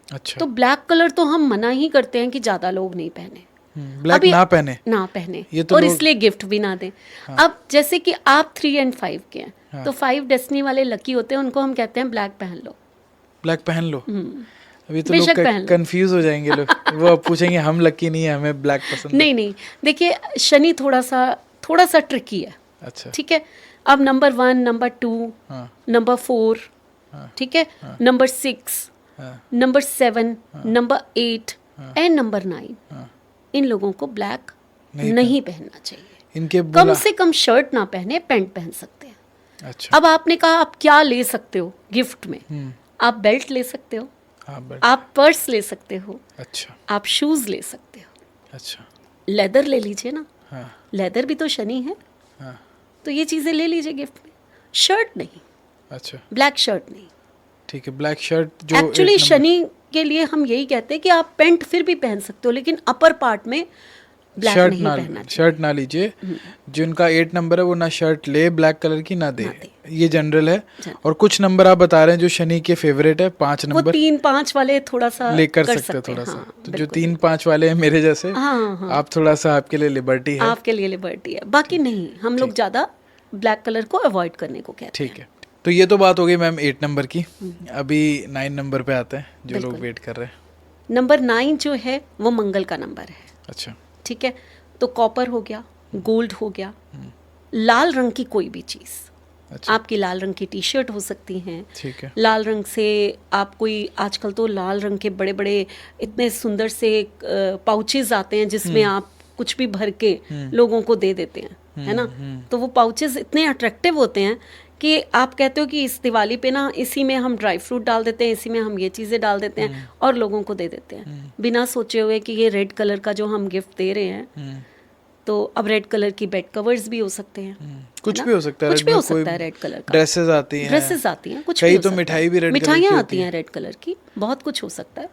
अच्छा, तो ब्लैक कलर तो हम मना ही करते हैं कि ज़्यादा लोग नहीं पहने, ब्लैक ना पहने ये तो और लोग... इसलिए गिफ्ट भी ना दें। अब जैसे कि आप 3 और 5 के हैं, तो 5 डेस्टिनी वाले लकी होते हैं, उनको हम कहते हैं ब्लैक पहन लो, ब्लैक पहन लो। अभी तो बेशक लोग पहन लो। कंफ्यूज हो जाएंगे लोग, वो अब पूछेंगे हम लकी नहीं है, हमें ब्लैक पसंद है। नहीं, देखिए शनि थोड़ा सा ट्रिकी है। अच्छा, ठीक है, अब नंबर 1, नंबर 2, नंबर 4, ठीक है, number 6, number 7, number 8 and number 9, इन लोगों को ब्लैक नहीं पहनना चाहिए। इनके कम से कम शर्ट ना पहने, पैंट पहन सकते हैं। अच्छा, अब आपने कहा आप क्या ले सकते हो गिफ्ट में? आप बेल्ट ले सकते हो, आप पर्स ले सकते हो, अच्छा, आप शूज ले सकते हो, अच्छा, लेदर ले लीजिए ना, हाँ, लेदर भी तो शनि है, हाँ, तो ये चीज़ें ले लीजिए गिफ्ट में। शर्ट नहीं, अच्छा, ब्लैक शर्ट नहीं। ठीक है, ब्लैक शर्ट जो एक्चुअली शनि के लिए हम यही कहते हैं कि आप पैंट फिर भी पहन सकते हो, लेकिन अपर पार्ट में ब्लैक नहीं पहनना चाहिए। शर्ट ना लीजिए। जिनका 8 नंबर है वो ना शर्ट ले ब्लैक कलर की, ना दे। ये जनरल है। और कुछ नंबर आप बता रहे हैं जो शनि के फेवरेट है, 5 नंबर, वो 3-5 वाले थोड़ा सा लेकर सकते हैं थोड़ा सा। तो जो 3-5 वाले हैं मेरे जैसे, आप थोड़ा सा, आपके लिए लिबर्टी है, आपके लिए लिबर्टी है, बाकी नहीं। हम लोग ज़्यादा ब्लैक कलर को अवॉइड करने को कहते हैं। ठीक है, तो ये तो बात हो गई मैम 8 नंबर की। अभी 9 नंबर पे आते हैं, जो लोग वेट कर रहे हैं। नंबर 9 जो है वो मंगल का नंबर है। अच्छा, ठीक है, तो कॉपर हो गया, गोल्ड हो गया, लाल रंग की कोई भी चीज़। अच्छा, आपकी लाल रंग की टी शर्ट हो सकती हैं, ठीक है, लाल रंग से आप कोई, आजकल तो लाल रंग के बड़े बड़े इतने सुंदर से पाउचेज आते हैं जिसमें आप कुछ भी भर के लोगों को दे देते हैं, है ना। तो वो पाउचेज इतने अट्रैक्टिव होते हैं कि आप कहते हो कि इस दिवाली पे ना इसी में हम ड्राई फ्रूट डाल देते हैं, इसी में हम ये चीज़ें डाल देते हैं और लोगों को दे देते हैं, बिना सोचे हुए कि ये रेड कलर का जो हम गिफ्ट दे रहे हैं। तो अब रेड कलर की बेड कवर्स भी हो सकते हैं, कुछ भी हो सकता है, कुछ भी हो सकता है रेड कलर का। ड्रेसेस आती हैं, कुछ कई भी हो तो सकता मिठाई है। भी रेड कलर की मिठाइयाँ होती आती हैं रेड कलर की, बहुत कुछ हो सकता है।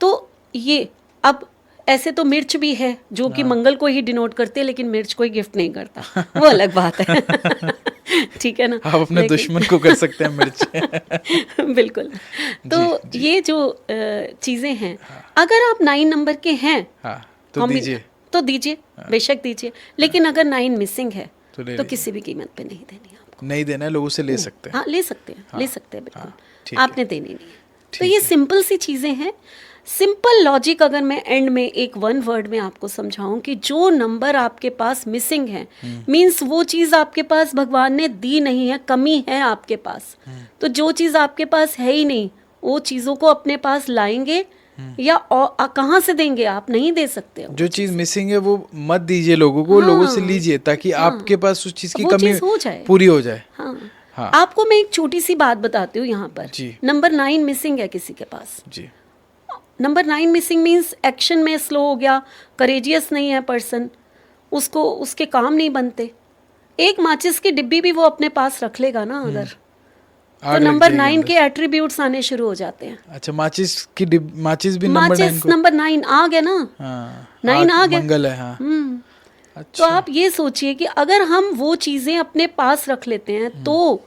तो ये अब ऐसे तो मिर्च भी है जो कि मंगल को ही डिनोट करते हैं, लेकिन मिर्च कोई गिफ्ट नहीं करता, वो अलग बात है। ठीक है ना, आप अपने दुश्मन को कर सकते हैं मिर्च। बिल्कुल। तो ये जो चीज़ें हैं, अगर आप 9 नंबर के हैं तो दीजिए, बेशक दीजिए, लेकिन अगर 9 मिसिंग है तो किसी भी कीमत पे नहीं देनी आपको। नहीं देना है, लोगों से ले सकते हैं। हाँ, ले सकते हैं बिल्कुल, आपने देनी नहीं है। तो ये सिंपल सी चीज़ें हैं, सिंपल लॉजिक। अगर मैं एंड में एक 1 वर्ड में आपको समझाऊं कि जो नंबर आपके पास मिसिंग है, मीन्स वो चीज़ आपके पास भगवान ने दी नहीं है, कमी है आपके पास। तो जो चीज़ आपके पास है ही नहीं, वो चीज़ों को अपने पास लाएंगे या कहाँ से देंगे? आप नहीं दे सकते हो। जो चीज़ मिसिंग है वो मत दीजिए लोगों को, लोगों से लीजिए, ताकि आपके पास उस चीज़ की कमी हो जाए, पूरी हो जाए। हाँ। आपको मैं एक छोटी सी बात बताती हूँ यहाँ पर। नंबर 9 मिसिंग है किसी के पास जी। नंबर 9 मिसिंग मीन्स एक्शन में स्लो हो गया, करेजियस नहीं है पर्सन, उसको उसके काम नहीं बनते। एक माचिस की डिब्बी भी वो अपने पास रख लेगा ना अगर, तो नंबर 9 के एट्रीब्यूट्स आने शुरू हो जाते हैं। अच्छा, माचिस भी नंबर 9 आ गया ना। 9 आ गया, मंगल है। हाँ। अच्छा। तो आप ये सोचिए कि अगर हम वो चीज़ें अपने पास रख लेते हैं तो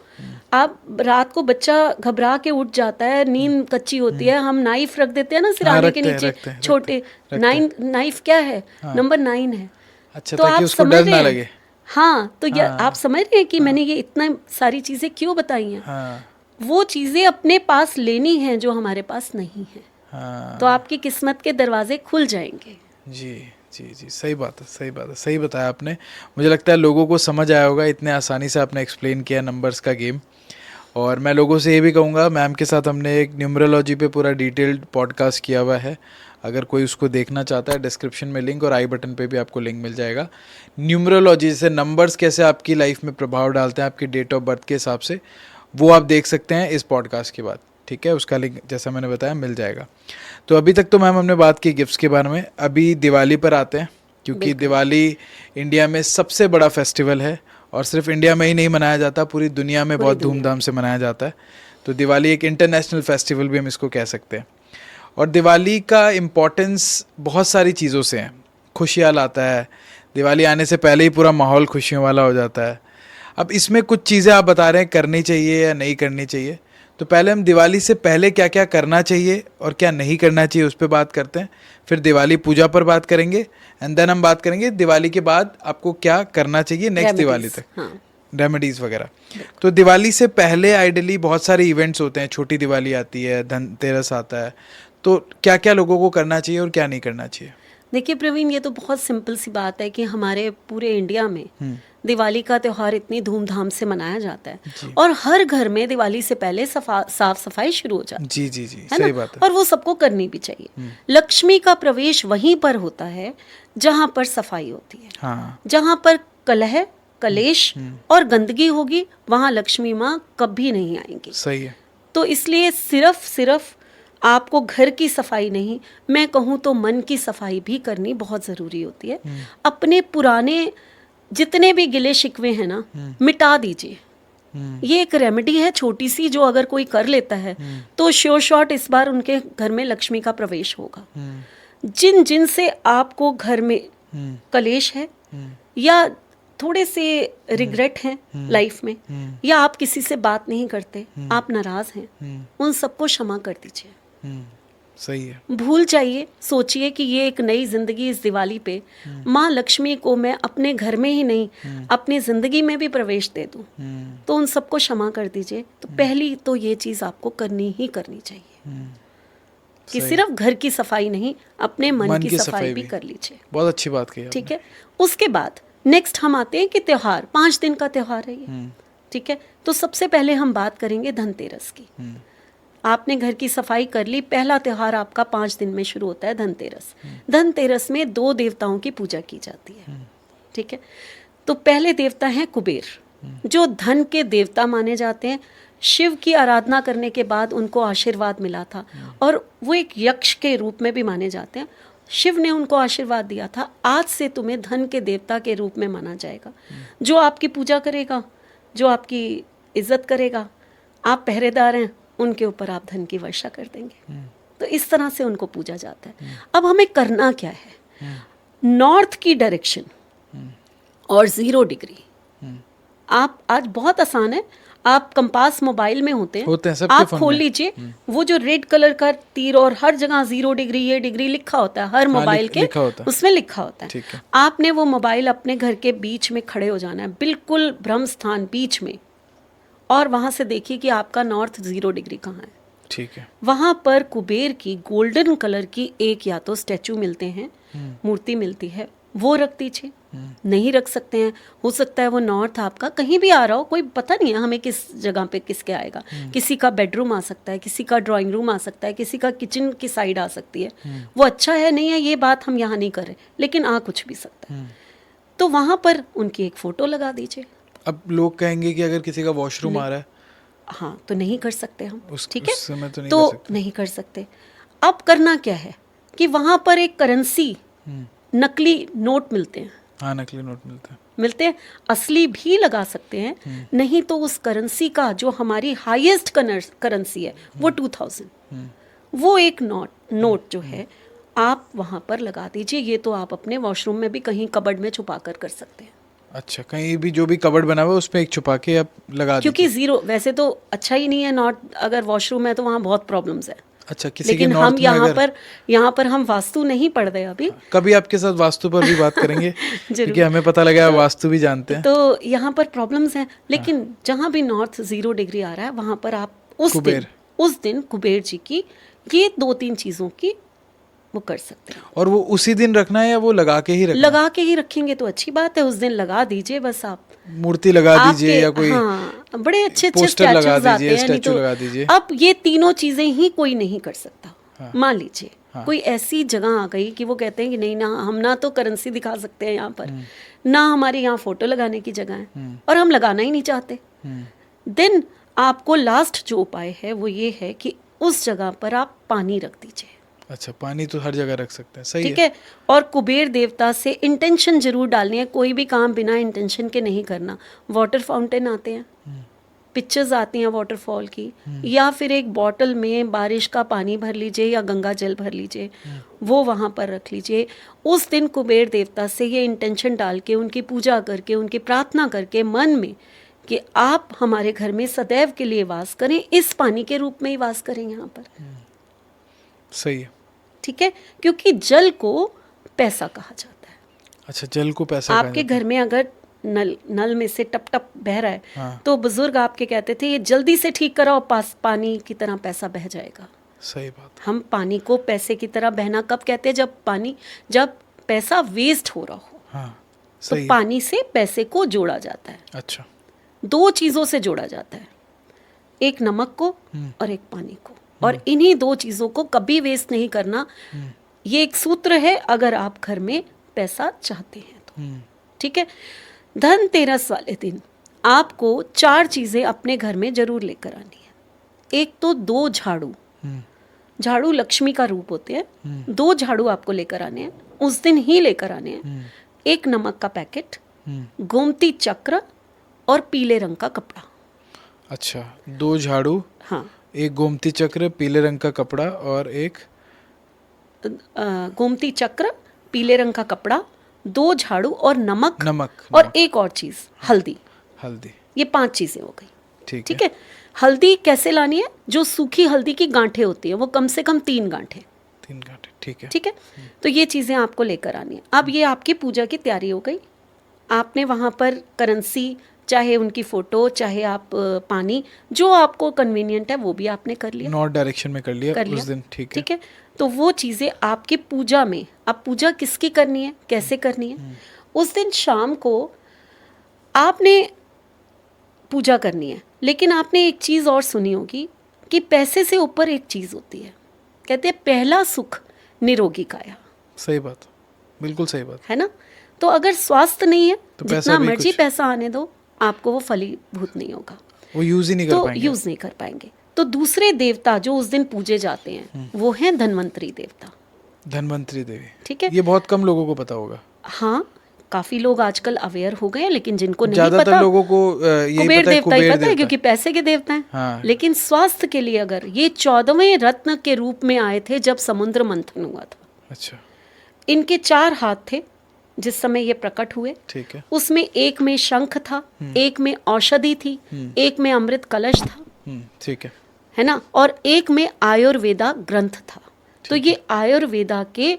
आप रात को बच्चा घबरा के उठ जाता है, नींद कच्ची होती है, हम नाइफ रख देते हैं ना सिरहाने के नीचे, छोटे नाइफ क्या है, नंबर 9 है। अच्छा, तो ताकि उसको डर ना लगे। हाँ, तो आप समझ रहे हैं कि मैंने ये इतना सारी चीज़ें क्यों बताई हैं। वो चीज़ें अपने पास लेनी हैं जो हमारे पास नहीं है, तो आपकी किस्मत के दरवाजे खुल जाएंगे। जी जी जी, सही बात है, सही बताया आपने। मुझे लगता है लोगों को समझ आया होगा, इतने आसानी से आपने एक्सप्लेन किया नंबर्स का गेम। और मैं लोगों से ये भी कहूँगा, मैम के साथ हमने एक न्यूमरोलॉजी पे पूरा डिटेल्ड पॉडकास्ट किया हुआ है, अगर कोई उसको देखना चाहता है डिस्क्रिप्शन में लिंक और आई बटन पे भी आपको लिंक मिल जाएगा। न्यूमरोलॉजी से नंबर्स कैसे आपकी लाइफ में प्रभाव डालते हैं आपकी डेट ऑफ बर्थ के हिसाब से, वो आप देख सकते हैं इस पॉडकास्ट के बाद। ठीक है, उसका लिंक जैसा मैंने बताया मिल जाएगा। तो अभी तक तो मैम हमने बात की गिफ्ट्स के बारे में, अभी दिवाली पर आते हैं, क्योंकि दिवाली इंडिया में सबसे बड़ा फेस्टिवल है और सिर्फ इंडिया में ही नहीं मनाया जाता, पूरी दुनिया में बहुत धूमधाम से मनाया जाता है। तो दिवाली एक इंटरनेशनल फेस्टिवल भी हम इसको कह सकते हैं। और दिवाली का इम्पोर्टेंस बहुत सारी चीज़ों से है, खुशियाँ लाता है, दिवाली आने से पहले ही पूरा माहौल खुशियों वाला हो जाता है। अब इसमें कुछ चीज़ें आप बता रहे हैं करनी चाहिए या नहीं करनी चाहिए, तो पहले हम दिवाली से पहले क्या क्या करना चाहिए और क्या नहीं करना चाहिए उस पर बात करते हैं, फिर दिवाली पूजा पर बात करेंगे, एंड देन हम बात करेंगे दिवाली के बाद आपको क्या करना चाहिए नेक्स्ट दिवाली तक, रेमेडीज वगैरह। तो दिवाली से पहले आइडियली बहुत सारे इवेंट्स होते हैं, छोटी दिवाली आती है, धनतेरस आता है, तो क्या क्या लोगों को करना चाहिए और क्या नहीं करना चाहिए? देखिए प्रवीण, ये तो बहुत सिंपल सी बात है कि हमारे पूरे इंडिया में दिवाली का त्यौहार इतनी धूमधाम से मनाया जाता है और हर घर में दिवाली से पहले साफ सफाई शुरू हो जाती है। जी जी जी, सही बात है। और वो सबको करनी भी चाहिए। लक्ष्मी का प्रवेश वहीं पर होता है जहां पर सफाई होती है। हाँ। जहां पर कलह, कलेश और गंदगी होगी, वहां लक्ष्मी माँ कभी नहीं आएंगी। सही है। तो इसलिए सिर्फ आपको घर की सफाई नहीं, मैं कहूँ तो मन की सफाई भी करनी बहुत ज़रूरी होती है। अपने पुराने जितने भी गिले शिकवे हैं ना, मिटा दीजिए। ये एक रेमेडी है छोटी सी, जो अगर कोई कर लेता है तो श्योर शॉट इस बार उनके घर में लक्ष्मी का प्रवेश होगा। जिन से आपको घर में कलेश है या थोड़े से रिग्रेट हैं लाइफ में, या आप किसी से बात नहीं करते, आप नाराज हैं, उन सबको क्षमा कर दीजिए। सही है। भूल जाइए, सोचिए कि ये एक नई जिंदगी इस दिवाली पे माँ लक्ष्मी को मैं अपने घर में ही नहीं अपनी जिंदगी में भी प्रवेश दे दूं, तो उन सबको क्षमा कर दीजिए। तो पहली तो ये चीज आपको करनी ही करनी चाहिए कि सिर्फ घर की सफाई नहीं, अपने मन की सफाई भी कर लीजिए। बहुत अच्छी बात कही। ठीक है। उसके बाद नेक्स्ट हम आते हैं कि त्योहार, 5 दिन का त्योहार है ये। ठीक है। तो सबसे पहले हम बात करेंगे धनतेरस की। आपने घर की सफाई कर ली, पहला त्योहार आपका 5 दिन में शुरू होता है धनतेरस। धनतेरस में 2 देवताओं की पूजा की जाती है। ठीक है। तो पहले देवता हैं कुबेर, जो धन के देवता माने जाते हैं। शिव की आराधना करने के बाद उनको आशीर्वाद मिला था और वो एक यक्ष के रूप में भी माने जाते हैं। शिव ने उनको आशीर्वाद दिया था, आज से तुम्हें धन के देवता के रूप में माना जाएगा। जो आपकी पूजा करेगा, जो आपकी इज्जत करेगा, आप पहरेदार हैं, उनके ऊपर आप धन की वर्षा कर देंगे। तो इस तरह से उनको पूजा जाता है। अब हमें करना क्या है? नॉर्थ की डायरेक्शन और 0 डिग्री। आप आज बहुत आसान है, आप कंपास मोबाइल में होते हैं आप खोल लीजिए, वो जो रेड कलर का तीर और हर जगह 0 डिग्री, ये डिग्री लिखा होता है, हर मोबाइल के उसमें लिखा होता है। आपने वो मोबाइल अपने घर के बीच में खड़े हो जाना है, बिल्कुल ब्रह्म स्थान बीच में, और वहां से देखिए कि आपका नॉर्थ 0 डिग्री कहाँ है। ठीक है। वहां पर कुबेर की गोल्डन कलर की एक या तो स्टैचू मिलते हैं, मूर्ति मिलती है, वो रख दीजिए। नहीं रख सकते हैं, हो सकता है वो नॉर्थ आपका कहीं भी आ रहा हो, कोई पता नहीं है हमें किस जगह पे किसके आएगा। किसी का बेडरूम आ सकता है, किसी का ड्राइंग रूम आ सकता है, किसी का किचन की साइड आ सकती है। वो अच्छा है नहीं है ये बात हम यहाँ नहीं कर रहे, लेकिन आ कुछ भी सकता है। तो वहां पर उनकी एक फोटो लगा दीजिए। अब लोग कहेंगे कि अगर किसी का वॉशरूम आ रहा है, हाँ, तो नहीं कर सकते हम। ठीक है, उस समय तो नहीं कर सकते। अब करना क्या है कि वहां पर एक करेंसी, नकली नोट मिलते हैं। हाँ, नकली नोट मिलते हैं, असली भी लगा सकते हैं। नहीं तो उस करेंसी का जो हमारी हाईएस्ट करेंसी है वो 2000, वो एक नोट जो है आप वहां पर लगा दीजिए। ये तो आप अपने वॉशरूम में भी कहीं कबर्ड में छुपा कर सकते हैं। अच्छा, कहीं भी जो भी कबर्ड बना हुआ है उसमें एक छुपा के आप लगा दीजिए। क्योंकि 0 वैसे तो अच्छा ही नहीं है नॉट, अगर वॉशरूम है तो वहाँ बहुत प्रॉब्लम्स है। अच्छा, किसी लेकिन के हम यहाँ पर हम वास्तु नहीं पढ़ रहे अभी। कभी आपके साथ वास्तु पर भी बात करेंगे क्योंकि हमें पता लगा है वास्तु भी जानते हैं। तो यहाँ पर प्रॉब्लम्स हैं, लेकिन जहाँ भी नॉर्थ 0 डिग्री आ रहा है वहाँ पर आप उस दिन कुबेर जी की ये 2-3 चीजों की वो कर सकते हैं। और वो उसी दिन रखना है या वो लगा के ही रखना? लगा के ही रखेंगे तो अच्छी बात है, उस दिन लगा दीजिए बस। आप मूर्ति लगा दीजिए या कोई बड़े अच्छे पोस्टर लगा दीजिए, स्टैचू लगा दीजिए। अब ये तीनों चीजें ही कोई नहीं कर सकता। मान लीजिए कोई ऐसी जगह आ गई कि वो कहते हैं कि नहीं ना, हम ना तो करेंसी दिखा सकते हैं यहाँ पर, ना हमारे यहाँ फोटो लगाने की जगह है, और हम लगाना ही नहीं चाहते। देन आपको लास्ट जो उपाय है वो ये है कि उस जगह पर आप पानी रख दीजिए। अच्छा, पानी तो हर जगह रख सकते हैं, सही ठीक है। और कुबेर देवता से इंटेंशन जरूर डालनी है, कोई भी काम बिना इंटेंशन के नहीं करना। वाटर फाउंटेन आते हैं, पिक्चर्स आती हैं वाटरफॉल की, या फिर एक बॉटल में बारिश का पानी भर लीजिए या गंगा जल भर लीजिए, वो वहाँ पर रख लीजिए। उस दिन कुबेर देवता से ये इंटेंशन डाल के, उनकी पूजा करके, उनकी प्रार्थना करके मन में कि आप हमारे घर में सदैव के लिए वास करें, इस पानी के रूप में ही वास करें यहाँ पर। सही है। ठीक है, क्योंकि जल को पैसा कहा जाता है। अच्छा, जल को पैसा कहा आपके जाता है। घर में अगर नल में से टप टप बह रहा है, हाँ। तो बुजुर्ग आपके कहते थे ये जल्दी से ठीक कराओ, पानी की तरह पैसा बह जाएगा। सही बात। हम पानी को पैसे की तरह बहना कब कहते हैं? जब पैसा वेस्ट हो रहा हो। हाँ, तो सही है। पानी से पैसे को जोड़ा जाता है। अच्छा, 2 चीजों से जोड़ा जाता है, एक नमक को और एक पानी को, और इन्हीं 2 चीजों को कभी वेस्ट नहीं करना। ये एक सूत्र है अगर आप घर में पैसा चाहते हैं तो। ठीक है, धनतेरस वाले दिन आपको 4 चीजें अपने घर में जरूर लेकर आनी है। एक तो 2 झाड़ू, झाड़ू लक्ष्मी का रूप होते हैं। 2 झाड़ू आपको लेकर आने हैं, उस दिन ही लेकर आने हैं। एक नमक का पैकेट, गोमती चक्र और पीले रंग का कपड़ा। अच्छा, 2 झाड़ू, हाँ, एक गोमती चक्र, पीले रंग का कपड़ा और एक गोमती चक्र, पीले रंग का कपड़ा, 2 झाड़ू और नमक नमक। एक और चीज हल्दी। ये 5 चीजें हो गई। ठीक है, हल्दी कैसे लानी है? जो सूखी हल्दी की गांठें होती है वो कम से कम 3 गांठें। 3 गांठें, ठीक है। ठीक है, तो ये चीजें आपको लेकर आनी है। अब ये आपकी पूजा की तैयारी हो गई। आपने वहां पर करेंसी, चाहे उनकी फोटो, चाहे आप पानी, जो आपको कन्वीनियंट है वो भी आपने कर लिया, नॉर्थ डायरेक्शन में कर लिया उस दिन। ठीक है। तो वो चीजें आपकी पूजा में, अब पूजा किसकी करनी है, कैसे करनी है? उस दिन शाम को आपने पूजा करनी है, लेकिन आपने एक चीज और सुनी होगी कि पैसे से ऊपर एक चीज होती है, कहते हैं पहला सुख निरोगी काया। सही बात, बिल्कुल सही बात है ना? तो अगर स्वास्थ्य नहीं है तो जितना मर्जी पैसा आने दो, आपको वो फलीभूत नहीं होगा, वो यूज ही नहीं कर पाएंगे। यूज नहीं कर पाएंगे। तो दूसरे देवता जो उस दिन पूजे जाते हैं वो हैं धनवंतरी देवता। धनवंतरी देवी, ठीक है, ये बहुत कम लोगों को पता होगा। हाँ, काफी लोग आजकल अवेयर हो गए हैं, लेकिन जिनको नहीं ज्यादातर पता, लोगों को यही कुबेर पता है, देवता ही पता है, क्योंकि पैसे के देवता हैं। हाँ। लेकिन स्वास्थ्य के लिए अगर ये 14वें रत्न के रूप में आए थे जब समुद्र मंथन हुआ था। अच्छा, इनके 4 हाथ थे जिस समय ये प्रकट हुए। ठीक है। उसमें एक में शंख था, एक में औषधि थी, एक में अमृत कलश था, ठीक है ना, और एक में आयुर्वेदा ग्रंथ था। तो ये आयुर्वेदा के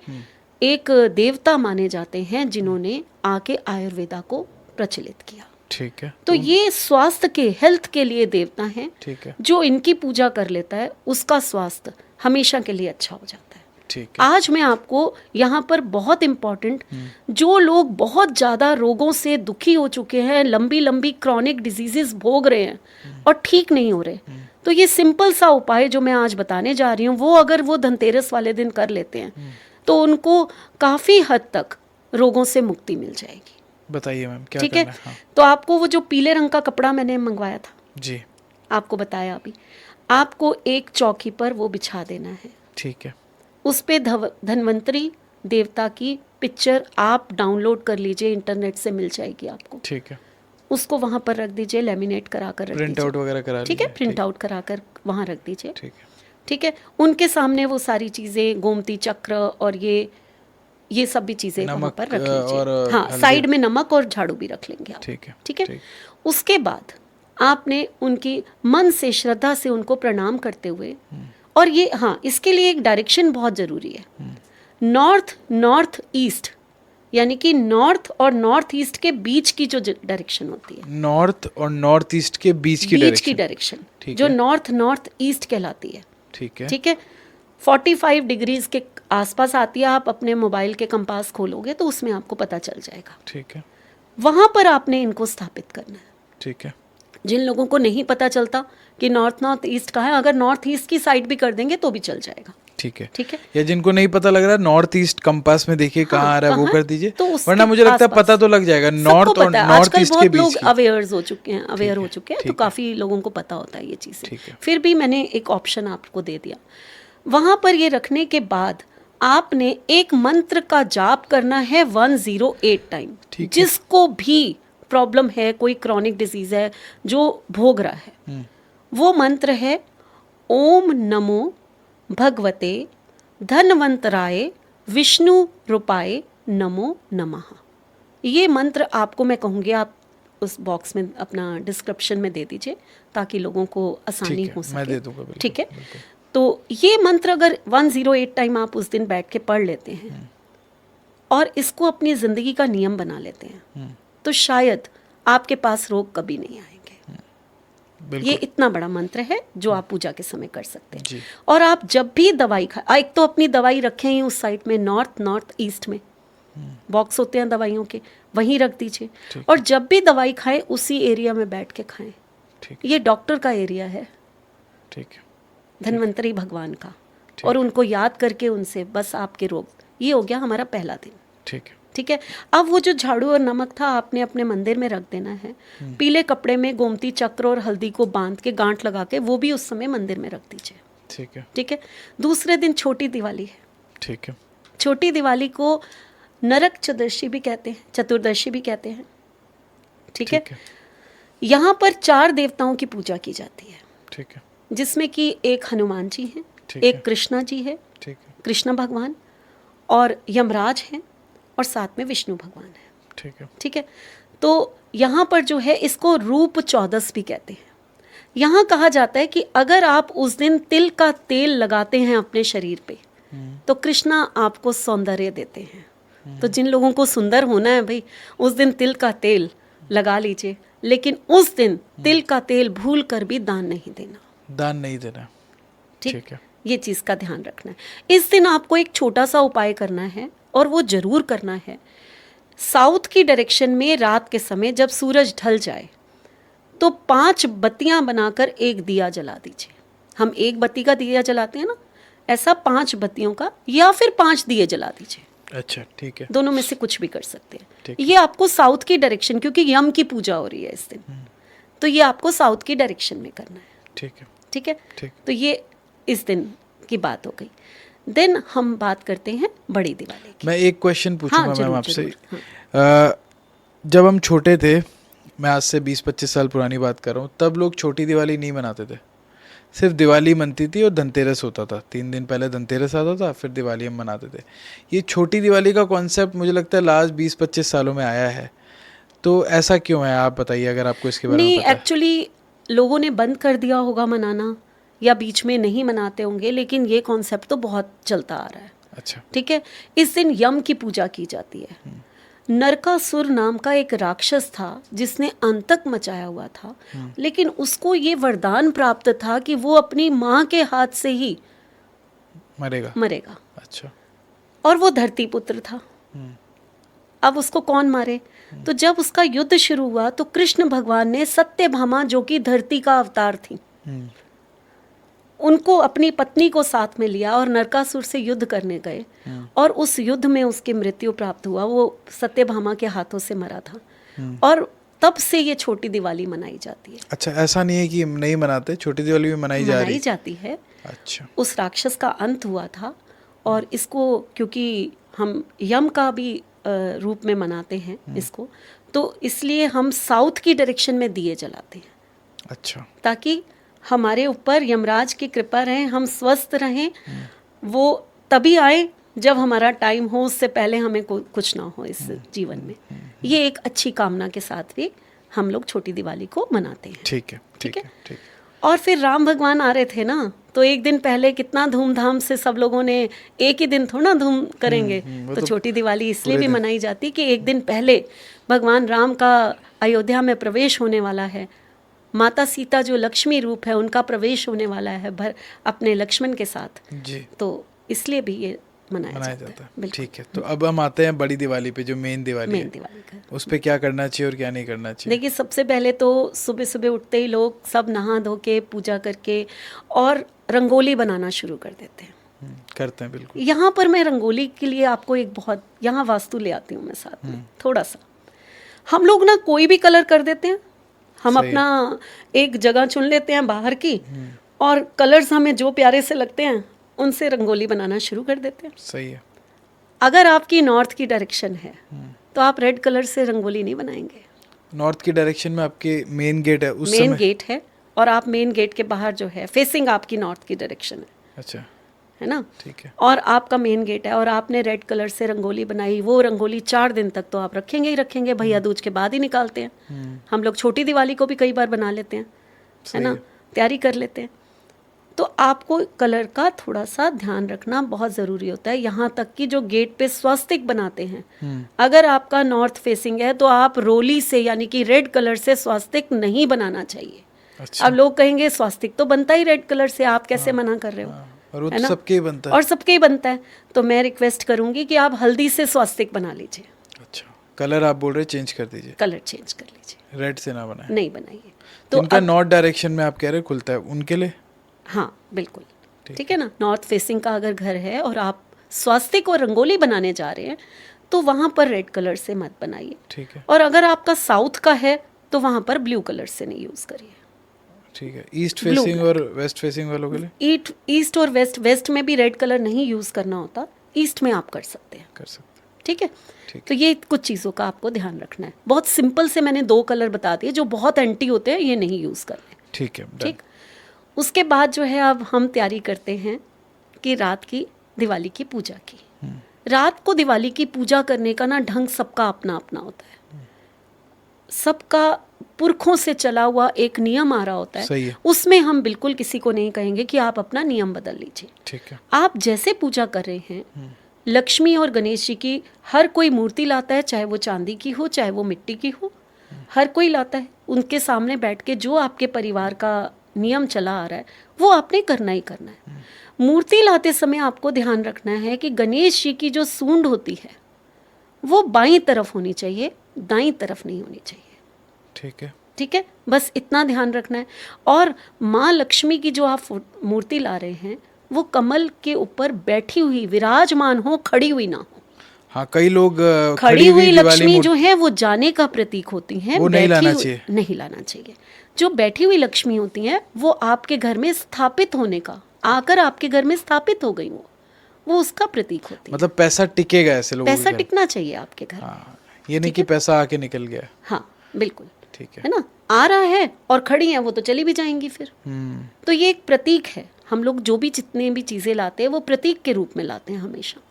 एक देवता माने जाते हैं जिन्होंने आके आयुर्वेदा को प्रचलित किया। ठीक है। तो ये स्वास्थ्य के, हेल्थ के लिए देवता हैं। ठीक है। जो इनकी पूजा कर लेता है उसका स्वास्थ्य हमेशा के लिए अच्छा हो जाता है। ठीक है। आज मैं आपको यहाँ पर बहुत इम्पोर्टेंट, जो लोग बहुत ज़्यादा रोगों से दुखी हो चुके हैं, लंबी लंबी क्रॉनिक डिजीजेस भोग रहे हैं और ठीक नहीं हो रहे, तो ये सिंपल सा उपाय जो मैं आज बताने जा रही हूँ, वो अगर वो धनतेरस वाले दिन कर लेते हैं तो उनको काफ़ी हद तक रोगों से मुक्ति मिल जाएगी। बताइए मैम, क्या ठीक करना है? हाँ। तो आपको वो जो पीले रंग का कपड़ा मैंने मंगवाया था, जी, आपको बताया अभी, आपको एक चौकी पर वो बिछा देना है। ठीक है। उस पे धन्वंतरी देवता की पिक्चर आप डाउनलोड कर लीजिए, इंटरनेट से मिल जाएगी आपको। ठीक है। उसको वहाँ पर रख दीजिए, लेमिनेट करा कर रख प्रिंट आउट वगैरह करा ठीक है, प्रिंट आउट करा कर वहाँ रख दीजिए। ठीक है। ठीक है, उनके सामने वो सारी चीज़ें, गोमती चक्र और ये सब भी चीज़ें वहाँ पर रख लीजिए। हाँ, साइड में नमक और झाड़ू भी रख लेंगे आप। ठीक है। ठीक है। उसके बाद आपने उनकी मन से, श्रद्धा से उनको प्रणाम करते हुए, और ये, हाँ, इसके लिए एक डायरेक्शन बहुत ज़रूरी है। नॉर्थ ईस्ट, यानी कि नॉर्थ और नॉर्थ ईस्ट के बीच की जो डायरेक्शन होती है, नॉर्थ और नॉर्थ ईस्ट के बीच की डायरेक्शन जो नॉर्थ ईस्ट कहलाती है। ठीक है। ठीक है, 45 डिग्रीज के आसपास आती है। आप अपने मोबाइल के कंपास खोलोगे तो उसमें आपको पता चल जाएगा। ठीक है। वहां पर आपने इनको स्थापित करना है। ठीक है। जिन लोगों को नहीं पता चलता कि नॉर्थ ईस्ट कहाँ है, अगर नॉर्थ ईस्ट की साइड भी कर देंगे तो भी चल जाएगा। ठीक है। ठीक है, या जिनको नहीं पता लग रहा, नॉर्थ ईस्ट कंपास में देखिए कहाँ आ रहा है, वो कर दीजिए, तो वरना मुझे लगता है पता तो लग जाएगा। नॉर्थ और नॉर्थ ईस्ट के बीच लोग अवेयर हो चुके हैं, तो काफी लोगों को पता होता है ये चीजें। फिर भी मैंने एक ऑप्शन आपको दे दिया। वहां पर ये रखने के बाद आपने एक मंत्र का जाप करना है 108 टाइम। जिसको भी प्रॉब्लम है, कोई क्रॉनिक डिजीज है जो भोग रहा है, वो मंत्र है ओम नमो भगवते धनवंतराय विष्णु रूपाय नमो नमः। ये मंत्र आपको मैं कहूँगी आप उस बॉक्स में अपना डिस्क्रिप्शन में दे दीजिए ताकि लोगों को आसानी हो सके। मैं दे दूंगा, बिल्कुल, ठीक है। बिल्कुल। तो ये मंत्र अगर 108 टाइम आप उस दिन बैठ के पढ़ लेते हैं और इसको अपनी ज़िंदगी का नियम बना लेते हैं तो शायद आपके पास रोग कभी नहीं आएंगे। ये इतना बड़ा मंत्र है जो आप पूजा के समय कर सकते हैं। और आप जब भी दवाई खाए, एक तो अपनी दवाई रखें ही उस साइड में, नॉर्थ ईस्ट में बॉक्स होते हैं दवाइयों के, वहीं रख दीजिए। और जब भी दवाई खाएं उसी एरिया में बैठ के खाएं। ये डॉक्टर का एरिया है, ठीक है, धन्वंतरी भगवान का, और उनको याद करके उनसे बस आपके रोग, ये हो गया हमारा पहला दिन। ठीक है, ठीक है। अब वो जो झाड़ू और नमक था आपने अपने मंदिर में रख देना है। पीले कपड़े में गोमती चक्र और हल्दी को बांध के गांठ लगा के वो भी उस समय मंदिर में रख दीजिए। ठीक है, ठीक है। दूसरे दिन छोटी दिवाली है। ठीक है। छोटी दिवाली को नरक चतुर्दशी भी कहते हैं, चतुर्दशी भी कहते हैं। ठीक है। यहाँ पर 4 देवताओं की पूजा की जाती है। ठीक है। जिसमें कि एक हनुमान जी हैं, एक कृष्णा जी है, ठीक है, कृष्ण भगवान, और यमराज हैं, और साथ में विष्णु भगवान है। ठीक है, ठीक है। तो यहाँ पर जो है इसको रूप चौदस भी कहते हैं। यहाँ कहा जाता है कि अगर आप उस दिन तिल का तेल लगाते हैं अपने शरीर पे तो कृष्णा आपको सौंदर्य देते हैं। तो जिन लोगों को सुंदर होना है भाई, उस दिन तिल का तेल लगा लीजिए, लेकिन उस दिन तिल का तेल भूल कर भी दान नहीं देना। दान नहीं देना। ठीक है। ये चीज़ का ध्यान रखना है। इस दिन आपको एक छोटा सा उपाय करना है, और वो जरूर करना है। साउथ की डायरेक्शन में रात के समय जब सूरज ढल जाए तो 5 बत्तियां बनाकर एक दिया जला दीजिए। हम एक बत्ती का दिया जलाते हैं ना, ऐसा 5 बत्तियों का, या फिर 5 दिए जला दीजिए। अच्छा, ठीक है। दोनों में से कुछ भी कर सकते हैं। ये आपको साउथ की डायरेक्शन, क्योंकि यम की पूजा हो रही है इस दिन, तो ये आपको साउथ की डायरेक्शन में करना है। ठीक है, ठीक है। ठीक। तो ये इस दिन की बात हो गई। देन हम बात करते हैं बड़ी दिवाली की। मैं एक क्वेश्चन पूछूंगा मैम आपसे। हाँ। जब हम छोटे थे, मैं आज से 20-25 साल पुरानी बात कर रहा हूँ, तब लोग छोटी दिवाली नहीं मनाते थे। सिर्फ दिवाली मनती थी और धनतेरस होता था। 3 दिन पहले धनतेरस आता था, फिर दिवाली हम मनाते थे। ये छोटी दिवाली का कॉन्सेप्ट मुझे लगता है लास्ट 20-25 सालों में आया है। तो ऐसा क्यों है, आप बताइए अगर आपको इसके बारे में पता है। एक्चुअली लोगों ने बंद कर दिया होगा मनाना, या बीच में नहीं मनाते होंगे, लेकिन ये कॉन्सेप्ट तो बहुत चलता आ रहा है। अच्छा। ठीक है। इस दिन यम की पूजा की जाती है। नरकासुर नाम का एक राक्षस था जिसने अंतक मचाया हुआ था, लेकिन उसको ये वरदान प्राप्त था कि वो अपनी माँ के हाथ से ही मरेगा। अच्छा। और वो धरती पुत्र था। अब उसको कौन मारे? तो जब उसका युद्ध शुरू हुआ तो कृष्ण भगवान ने सत्यभामा, जो कि धरती का अवतार थी, उनको, अपनी पत्नी को साथ में लिया और नरकासुर से युद्ध करने गए। और उस युद्ध में उसकी मृत्यु प्राप्त हुआ। वो सत्यभामा के हाथों से मरा था। और तब से ये छोटी दिवाली मनाई जाती है। अच्छा, ऐसा नहीं है कि नहीं मनाते, छोटी दिवाली भी मनाई जाती है। अच्छा। उस राक्षस का अंत हुआ था, और इसको क्योंकि हम यम का भी रूप में मनाते हैं इसको, तो इसलिए हम साउथ की डायरेक्शन में दिए जलाते हैं। अच्छा। ताकि हमारे ऊपर यमराज की कृपा रहे, हम स्वस्थ रहें। वो तभी आए जब हमारा टाइम हो, उससे पहले हमें कुछ ना हो इस जीवन में। ये एक अच्छी कामना के साथ भी हम लोग छोटी दिवाली को मनाते हैं। ठीक है, ठीक है, ठीक। और फिर राम भगवान आ रहे थे ना, तो एक दिन पहले कितना धूमधाम से सब लोगों ने, एक ही दिन थोड़ा धूम करेंगे, तो छोटी दिवाली इसलिए भी मनाई जाती कि एक दिन पहले भगवान राम का अयोध्या में प्रवेश होने वाला है। माता सीता जो लक्ष्मी रूप है, उनका प्रवेश होने वाला है अपने लक्ष्मण के साथ जी। तो इसलिए भी ये मनाया जाता है। ठीक है। तो अब हम आते हैं बड़ी दिवाली पे, जो मेन दिवाली है। उस पे क्या करना चाहिए और क्या नहीं करना चाहिए? देखिए, सबसे पहले तो सुबह सुबह उठते ही लोग सब नहा धो के, पूजा करके और रंगोली बनाना शुरू कर देते हैं। करते हैं, बिल्कुल। यहाँ पर मैं रंगोली के लिए आपको एक बहुत, यहाँ वास्तु ले आती हूँ मैं साथ में थोड़ा सा। हम लोग ना कोई भी कलर कर देते हैं। हम अपना एक जगह चुन लेते हैं बाहर की, और कलर्स हमें जो प्यारे से लगते हैं उनसे रंगोली बनाना शुरू कर देते हैं। सही है। अगर आपकी नॉर्थ की डायरेक्शन है तो आप रेड कलर से रंगोली नहीं बनाएंगे। नॉर्थ की डायरेक्शन में आपके मेन गेट है, उस मेन गेट है, और आप मेन गेट के बाहर जो है फेसिंग आपकी नॉर्थ की डायरेक्शन है। अच्छा। है ना, ठीक है। और आपका मेन गेट है और आपने रेड कलर से रंगोली बनाई, वो रंगोली 4 दिन तक तो आप रखेंगे ही रखेंगे, भैया दूज के बाद ही निकालते हैं। हम लोग छोटी दिवाली को भी कई बार बना लेते हैं, है ना, तैयारी कर लेते हैं। तो आपको कलर का थोड़ा सा ध्यान रखना बहुत ज़रूरी होता है। यहाँ तक कि जो गेट पे स्वास्तिक बनाते हैं, अगर आपका नॉर्थ फेसिंग है तो आप रोली से यानी कि रेड कलर से स्वास्तिक नहीं बनाना चाहिए। अच्छा। अब लोग कहेंगे स्वास्तिक तो बनता ही रेड कलर से, आप कैसे मना कर रहे हो, और वो है तो ना, सबके ही बनता है। और सबके ही बनता है। तो मैं रिक्वेस्ट करूंगी कि आप हल्दी से स्वास्तिक बना लीजिए। अच्छा, कलर आप बोल रहे चेंज कर दीजिए, कलर चेंज कर लीजिए, रेड से ना बनाए, नहीं बनाइए। तो जिनका नॉर्थ डायरेक्शन में आप कह रहे खुलता है उनके लिए, हाँ बिल्कुल ठीक है ना, नॉर्थ फेसिंग का अगर घर है और आप स्वास्तिक और रंगोली बनाने जा रहे हैं तो वहाँ पर रेड कलर से मत बनाइए। ठीक है। और अगर आपका साउथ का है तो वहाँ पर ब्लू कलर से नहीं यूज़ करिए। ठीक है। ईस्ट फेसिंग और वेस्ट फेसिंग वालों के लिए, ईस्ट और वेस्ट में भी रेड कलर नहीं यूज़ करना होता, ईस्ट में आप कर सकते हैं, कर सकते हैं। ठीक है। तो ये कुछ चीज़ों का आपको ध्यान रखना है। बहुत सिंपल से मैंने 2 कलर बता दिए, जो बहुत एंटी होते हैं ये नहीं यूज़ करने। ठीक है, ठीक। उसके बाद जो है अब हम तैयारी करते हैं कि रात की दिवाली की पूजा की। रात को दिवाली की पूजा करने का ना ढंग सबका अपना अपना होता है, सबका पुरखों से चला हुआ एक नियम आ रहा होता है। सही है। उसमें हम बिल्कुल किसी को नहीं कहेंगे कि आप अपना नियम बदल लीजिए। ठीक है। आप जैसे पूजा कर रहे हैं, लक्ष्मी और गणेश जी की हर कोई मूर्ति लाता है, चाहे वो चांदी की हो चाहे वो मिट्टी की हो, हर कोई लाता है। उनके सामने बैठ के जो आपके परिवार का नियम चला आ रहा है वो आपने करना ही करना है। मूर्ति लाते समय आपको ध्यान रखना है कि गणेश जी की जो सूंड होती है वो बाईं तरफ होनी चाहिए, दाईं तरफ नहीं होनी चाहिए। ठीक है। ठीक है, बस इतना ध्यान रखना है। और माँ लक्ष्मी की जो आप मूर्ति ला रहे हैं वो कमल के ऊपर बैठी हुई विराजमान हो, खड़ी हुई ना हो। हाँ, कई लोग खड़ी हुई लक्ष्मी जो है वो जाने का प्रतीक होती हैं, वो नहीं लाना चाहिए, नहीं लाना चाहिए। जो बैठी हुई लक्ष्मी होती हैं वो आपके घर में स्थापित होने का, आकर आपके घर में स्थापित हो गई, वो उसका प्रतीक होती है। मतलब पैसा टिकेगा ऐसे लोगों पैसा टिकना चाहिए आपके घर। हाँ, ये नहीं कि पैसा आके निकल गया। हाँ बिल्कुल, ठीक है ना, आ रहा है और खड़ी हैं वो तो चली भी जाएंगी फिर। तो ये एक प्रतीक है। हम लोग जो भी जितने भी चीज़ें लाते हैं वो प्रतीक के रूप में लाते हैं हमेशा।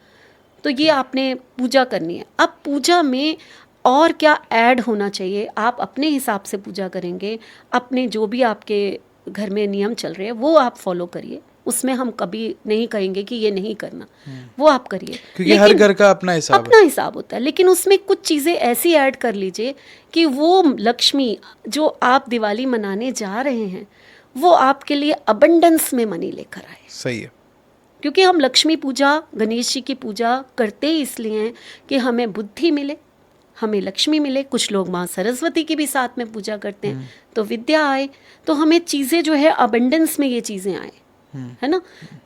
तो ये आपने पूजा करनी है। अब पूजा में और क्या ऐड होना चाहिए, आप अपने हिसाब से पूजा करेंगे, अपने जो भी आपके घर में नियम चल रहे हैं वो आप फॉलो करिए। उसमें हम कभी नहीं कहेंगे कि ये नहीं करना, वो आप करिए, क्योंकि हर घर का अपना हिसाब होता है। लेकिन उसमें कुछ चीज़ें ऐसी ऐड कर लीजिए कि वो लक्ष्मी जो आप दिवाली मनाने जा रहे हैं वो आपके लिए अबंडेंस में मनी लेकर आए। सही है। क्योंकि हम लक्ष्मी पूजा, गणेश जी की पूजा करते ही इसलिए हैं कि हमें बुद्धि मिले, हमें लक्ष्मी मिले। कुछ लोग माँ सरस्वती की भी साथ में पूजा करते हैं तो विद्या आए, तो हमें चीज़ें जो है अबंडेंस में ये चीज़ें आए, है ना।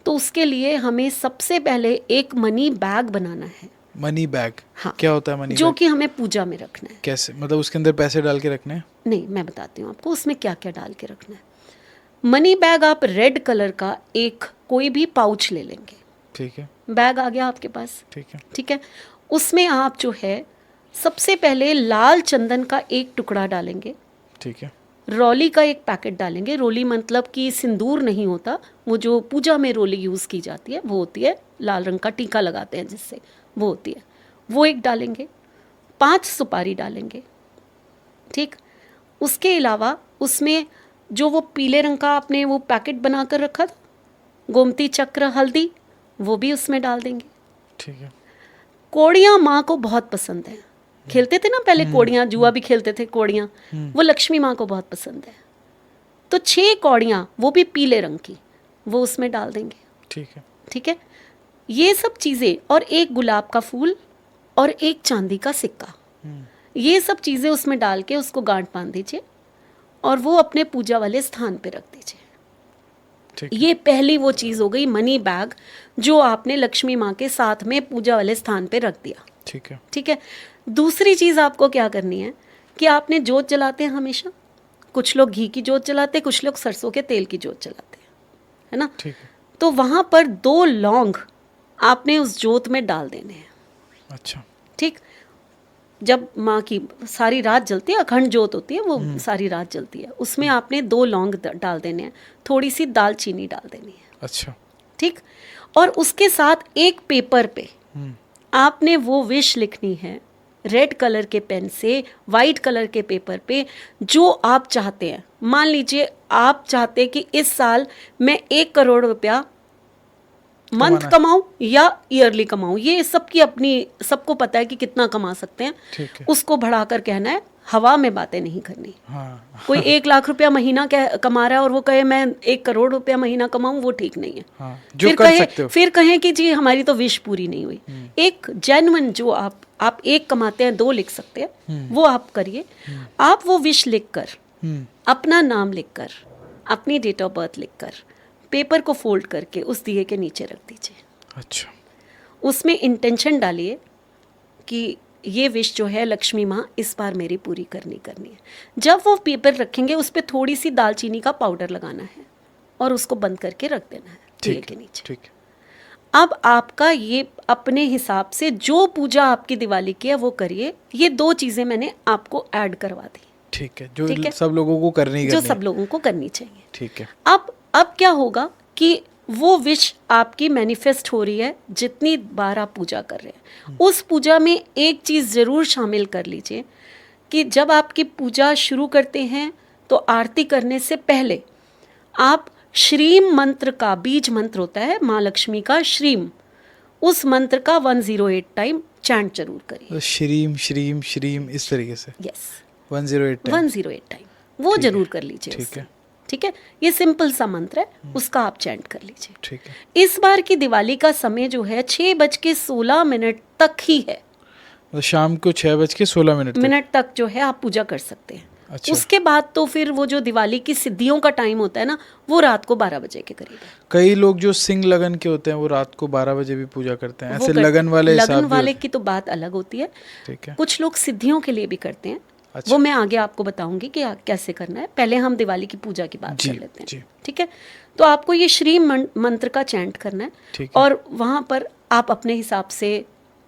तो उसके लिए हमें सबसे पहले एक मनी बैग बनाना है। Money bag? हाँ, क्या होता है मनी जो बैग? कि हमें पूजा में रखना है। कैसे, मतलब उसके अंदर पैसे डाल के रखने हैं? नहीं, मैं बताती हूँ आपको उसमें क्या क्या डाल के रखना है। मनी बैग आप रेड कलर का एक कोई भी पाउच ले लेंगे। ठीक है, बैग आ गया आपके पास। ठीक है। ठीक है, उसमें आप जो है सबसे पहले लाल चंदन का एक टुकड़ा डालेंगे। ठीक है। रोली का एक पैकेट डालेंगे। रोली मतलब कि सिंदूर नहीं होता, वो जो पूजा में रोली यूज़ की जाती है वो होती है, लाल रंग का टीका लगाते हैं जिससे, वो होती है, वो एक डालेंगे। 5 सुपारी डालेंगे। ठीक, उसके अलावा उसमें जो वो पीले रंग का आपने वो पैकेट बना कर रखा था, गोमती चक्र हल्दी, वो भी उसमें डाल देंगे। ठीक है। कोड़ियाँ माँ को बहुत पसंद है, खेलते थे ना पहले कौड़ियाँ, जुआ भी खेलते थे कौड़ियाँ, वो लक्ष्मी माँ को बहुत पसंद है। तो 6 कौड़ियाँ वो भी पीले रंग की, वो उसमें डाल देंगे। ठीक है। ठीक है, ये सब चीज़ें और एक गुलाब का फूल और एक चांदी का सिक्का, ये सब चीज़ें उसमें डाल के उसको गांठ बांध दीजिए और वो अपने पूजा वाले स्थान पे रख दीजिए। ये पहली वो चीज़ हो गई, मनी बैग, जो आपने लक्ष्मी माँ के साथ में पूजा वाले स्थान पे रख दिया। ठीक है। ठीक है, दूसरी चीज़ आपको क्या करनी है कि आपने जोत जलाते हैं हमेशा, कुछ लोग घी की जोत जलाते हैं, कुछ लोग सरसों के तेल की जोत जलाते हैं, है ना। ठीक है। तो वहाँ पर 2 लौंग आपने उस जोत में डाल देने हैं। अच्छा। ठीक, जब माँ की सारी रात जलती है, अखंड जोत होती है वो, सारी रात जलती है, उसमें आपने 2 लौंग डाल देने हैं, थोड़ी सी दालचीनी डाल देनी है। अच्छा। ठीक, और उसके साथ एक पेपर पे आपने वो विश लिखनी है, रेड कलर के पेन से, वाइट कलर के पेपर पे, जो आप चाहते हैं। मान लीजिए आप चाहते हैं कि इस साल मैं 1 करोड़ रुपया मंथ कमाऊं या ईयरली कमाऊं, ये सबकी अपनी, सबको पता है कि कितना कमा सकते हैं। उसको बढ़ाकर कहना है, हवा में बातें नहीं करनी। हाँ। कोई 1 लाख रुपया महीना कमा रहा है और वो कहे मैं 1 करोड़ रुपया महीना कमाऊं, वो ठीक नहीं है। हाँ, फिर कहें कि जी हमारी तो विश पूरी नहीं हुई। एक जेन्युइन, जो आप 1 कमाते हैं 2 लिख सकते हैं, वो आप करिए। आप वो विश लिखकर, अपना नाम लिखकर, अपनी डेट ऑफ बर्थ लिखकर, पेपर को फोल्ड करके उस दिए के नीचे रख दीजिए। अच्छा। उसमें इंटेंशन डालिए कि ये विश जो है लक्ष्मी माँ इस बार मेरी पूरी करनी है। जब वो पेपर रखेंगे उस पर थोड़ी सी दालचीनी का पाउडर लगाना है और उसको बंद करके रख देना है दिए के नीचे। ठीक है। अब आपका ये अपने हिसाब से जो पूजा आपकी दिवाली की है वो करिए। ये 2 चीजें मैंने आपको ऐड करवा दी। ठीक है, जो सब लोगों को करनी चाहिए। ठीक है। अब क्या होगा कि वो विश आपकी मैनिफेस्ट हो रही है जितनी बार आप पूजा कर रहे हैं। उस पूजा में एक चीज़ ज़रूर शामिल कर लीजिए कि जब आपकी पूजा शुरू करते हैं तो आरती करने से पहले आप श्रीम मंत्र का, बीज मंत्र होता है माँ लक्ष्मी का श्रीम, उस मंत्र का 108 टाइम चैंट जरूर करिए। श्रीम श्रीम श्रीम इस तरीके से। यस, 108 टाइम वो जरूर कर लीजिए। ठीक है, ये सिंपल सा मंत्र है, उसका आप चैंट कर लीजिए। ठीक है। इस बार की दिवाली का समय जो है 6:16 तक ही है। तो शाम को 6:16 तक जो है आप पूजा कर सकते हैं। अच्छा। उसके बाद तो फिर वो जो दिवाली की सिद्धियों का टाइम होता है ना, वो रात को 12 बजे के करीब है। कई लोग जो सिंह लगन के होते हैं वो रात को 12 बजे भी पूजा करते हैं। ऐसे लगन वाले की तो बात अलग होती है। ठीक है। कुछ लोग सिद्धियों के लिए भी करते हैं। अच्छा। वो मैं आगे आपको बताऊंगी कि कैसे करना है। पहले हम दिवाली की पूजा की बात कर लेते हैं। ठीक है। तो आपको ये श्री मंत्र का चैंट करना है और वहां पर आप अपने हिसाब से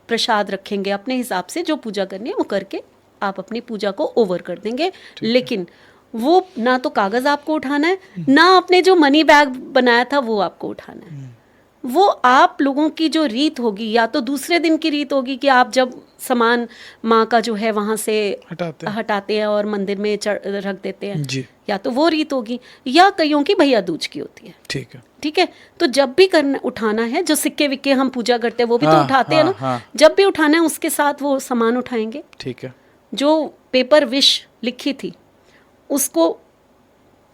प्रसाद रखेंगे, अपने हिसाब से जो पूजा करनी है वो करके आप अपनी पूजा को ओवर कर देंगे। लेकिन वो ना तो कागज आपको उठाना है, ना अपने जो मनी बैग बनाया था वो आपको उठाना है। वो आप लोगों की जो रीत होगी, या तो दूसरे दिन की रीत होगी कि आप जब सामान माँ का जो है वहां से हटाते हैं और मंदिर में रख देते हैं जी। या तो वो रीत होगी, या कईयों की भैया दूज की होती है। ठीक है। तो जब भी उठाना है, जो सिक्के विक्के हम पूजा करते हैं वो भी तो उठाते हैं ना। जब भी उठाना है उसके साथ वो सामान उठाएंगे। ठीक है। जो पेपर विश लिखी थी उसको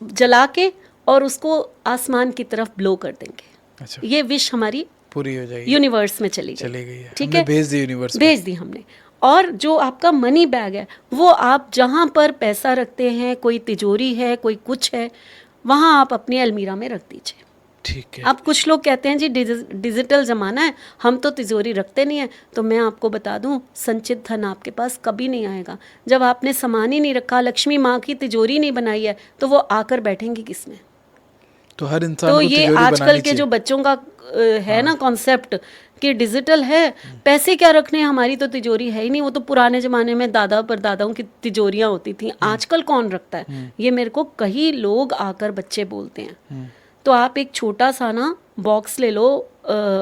जला के और उसको आसमान की तरफ ब्लो कर देंगे। अच्छा। ये विश हमारी पूरी हो जाएगी, यूनिवर्स में चली गई है। ठीक है, भेज दी हमने। और जो आपका मनी बैग है वो आप जहाँ पर पैसा रखते हैं, कोई तिजोरी है, कोई कुछ है, वहाँ आप अपनी अलमीरा में रख दीजिए। ठीक है। अब कुछ लोग कहते हैं जी डिजिटल ज़माना है, हम तो तिजोरी रखते नहीं है। तो मैं आपको बता दूं, संचित धन आपके पास कभी नहीं आएगा जब आपने सामान ही नहीं रखा, लक्ष्मी माँ की तिजोरी नहीं बनाई है, तो वो आकर बैठेंगी किसमें? तो हर इंसान तो ये आजकल के जो बच्चों का है ना कॉन्सेप्ट कि डिजिटल है, पैसे क्या रखने, हमारी तो तिजोरी है ही नहीं। वो तो पुराने ज़माने में दादा परदादाओं की तिजोरियाँ होती थी, आजकल कौन रखता है? ये मेरे को कई लोग आकर बच्चे बोलते हैं। तो आप एक छोटा सा ना बॉक्स ले लो,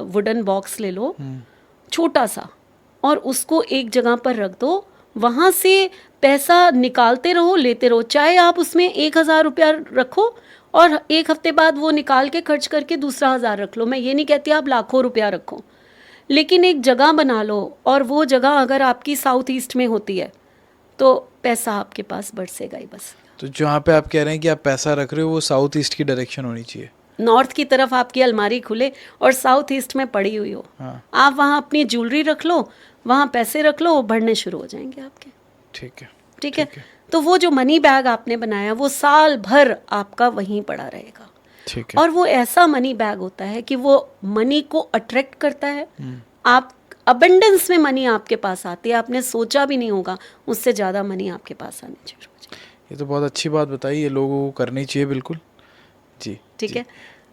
वुडन बॉक्स ले लो छोटा सा, और उसको एक जगह पर रख दो। वहाँ से पैसा निकालते रहो, लेते रहो। चाहे आप उसमें 1,000 रुपया रखो और 1 हफ्ते बाद वो निकाल के खर्च करके दूसरा 1,000 रख लो। मैं ये नहीं कहती आप लाखों रुपया रखो, लेकिन एक जगह बना लो। और वो जगह अगर आपकी साउथ ईस्ट में होती है तो पैसा आपके पास बरसेगा ही बस। तो जहाँ पे आप कह रहे हैं कि आप पैसा रख रहे हो वो साउथ ईस्ट की डायरेक्शन होनी चाहिए। नॉर्थ की तरफ आपकी अलमारी खुले और साउथ ईस्ट में पड़ी हुई हो। हाँ। आप वहाँ अपनी ज्वेलरी रख लो, वहाँ पैसे रख लो, वो बढ़ने शुरू हो जाएंगे आपके। ठीक है। तो वो जो मनी बैग आपने बनाया वो साल भर आपका वहीं पड़ा रहेगा। ठीक है। और वो ऐसा मनी बैग होता है कि वो मनी को अट्रैक्ट करता है। आप अबंडेंस में मनी आपके पास आती है, आपने सोचा भी नहीं होगा उससे ज़्यादा मनी आपके पास आने शुरू हो जाए। ये तो बहुत अच्छी बात बताई, ये लोगों को करनी चाहिए बिल्कुल जी। ठीक है।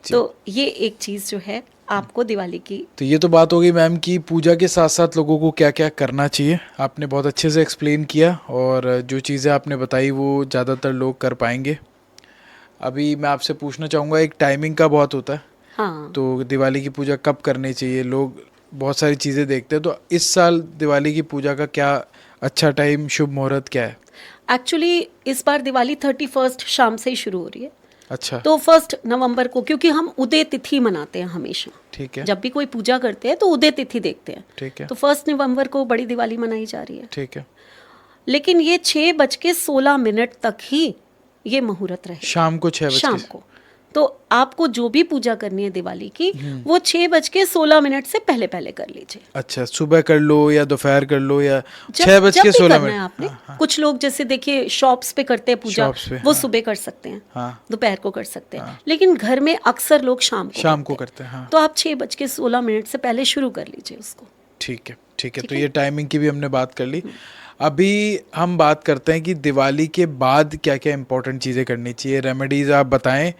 तो ये एक चीज़ जो है आपको दिवाली की, तो ये तो बात हो गई मैम की पूजा के साथ साथ लोगों को क्या क्या करना चाहिए। आपने बहुत अच्छे से एक्सप्लेन किया और जो चीज़ें आपने बताई वो ज़्यादातर लोग कर पाएंगे। अभी मैं आपसे पूछना चाहूँगा, एक टाइमिंग का बहुत होता है। हाँ। तो दिवाली की पूजा कब करनी चाहिए, लोग बहुत सारी चीज़ें देखते हैं। तो इस साल दिवाली की पूजा का क्या अच्छा टाइम, शुभ मुहूर्त क्या है? एक्चुअली इस बार दिवाली 31 शाम से ही शुरू हो रही है। अच्छा, तो 1 नवंबर को, क्योंकि हम उदय तिथि मनाते हैं हमेशा, ठीक है, जब भी कोई पूजा करते हैं तो उदय तिथि देखते हैं। ठीक है, तो 1 नवंबर को बड़ी दिवाली मनाई जा रही है। ठीक है। लेकिन ये 6:16 तक ही ये मुहूर्त रहे, शाम को 6 बजे? शाम को। तो आपको जो भी पूजा करनी है दिवाली की, वो 6:16 से पहले पहले कर लीजिए। अच्छा, सुबह कर लो या दोपहर कर लो या जब 6:16 करना है आपने। हाँ। कुछ लोग जैसे देखिए शॉप्स पे करते हैं पूजा, शॉप्स पे, वो हाँ। सुबह कर सकते हैं, हाँ, दोपहर को कर सकते हैं, लेकिन घर में अक्सर लोग शाम को करते हैं। हाँ, तो आप 6:16 से पहले शुरू कर लीजिए उसको। ठीक है, ठीक है। तो ये टाइमिंग की भी हमने बात कर ली। अभी हम बात करते हैं कि दिवाली के बाद क्या क्या इंपॉर्टेंट चीज़ें करनी चाहिए, रेमेडीज़ आप बताएं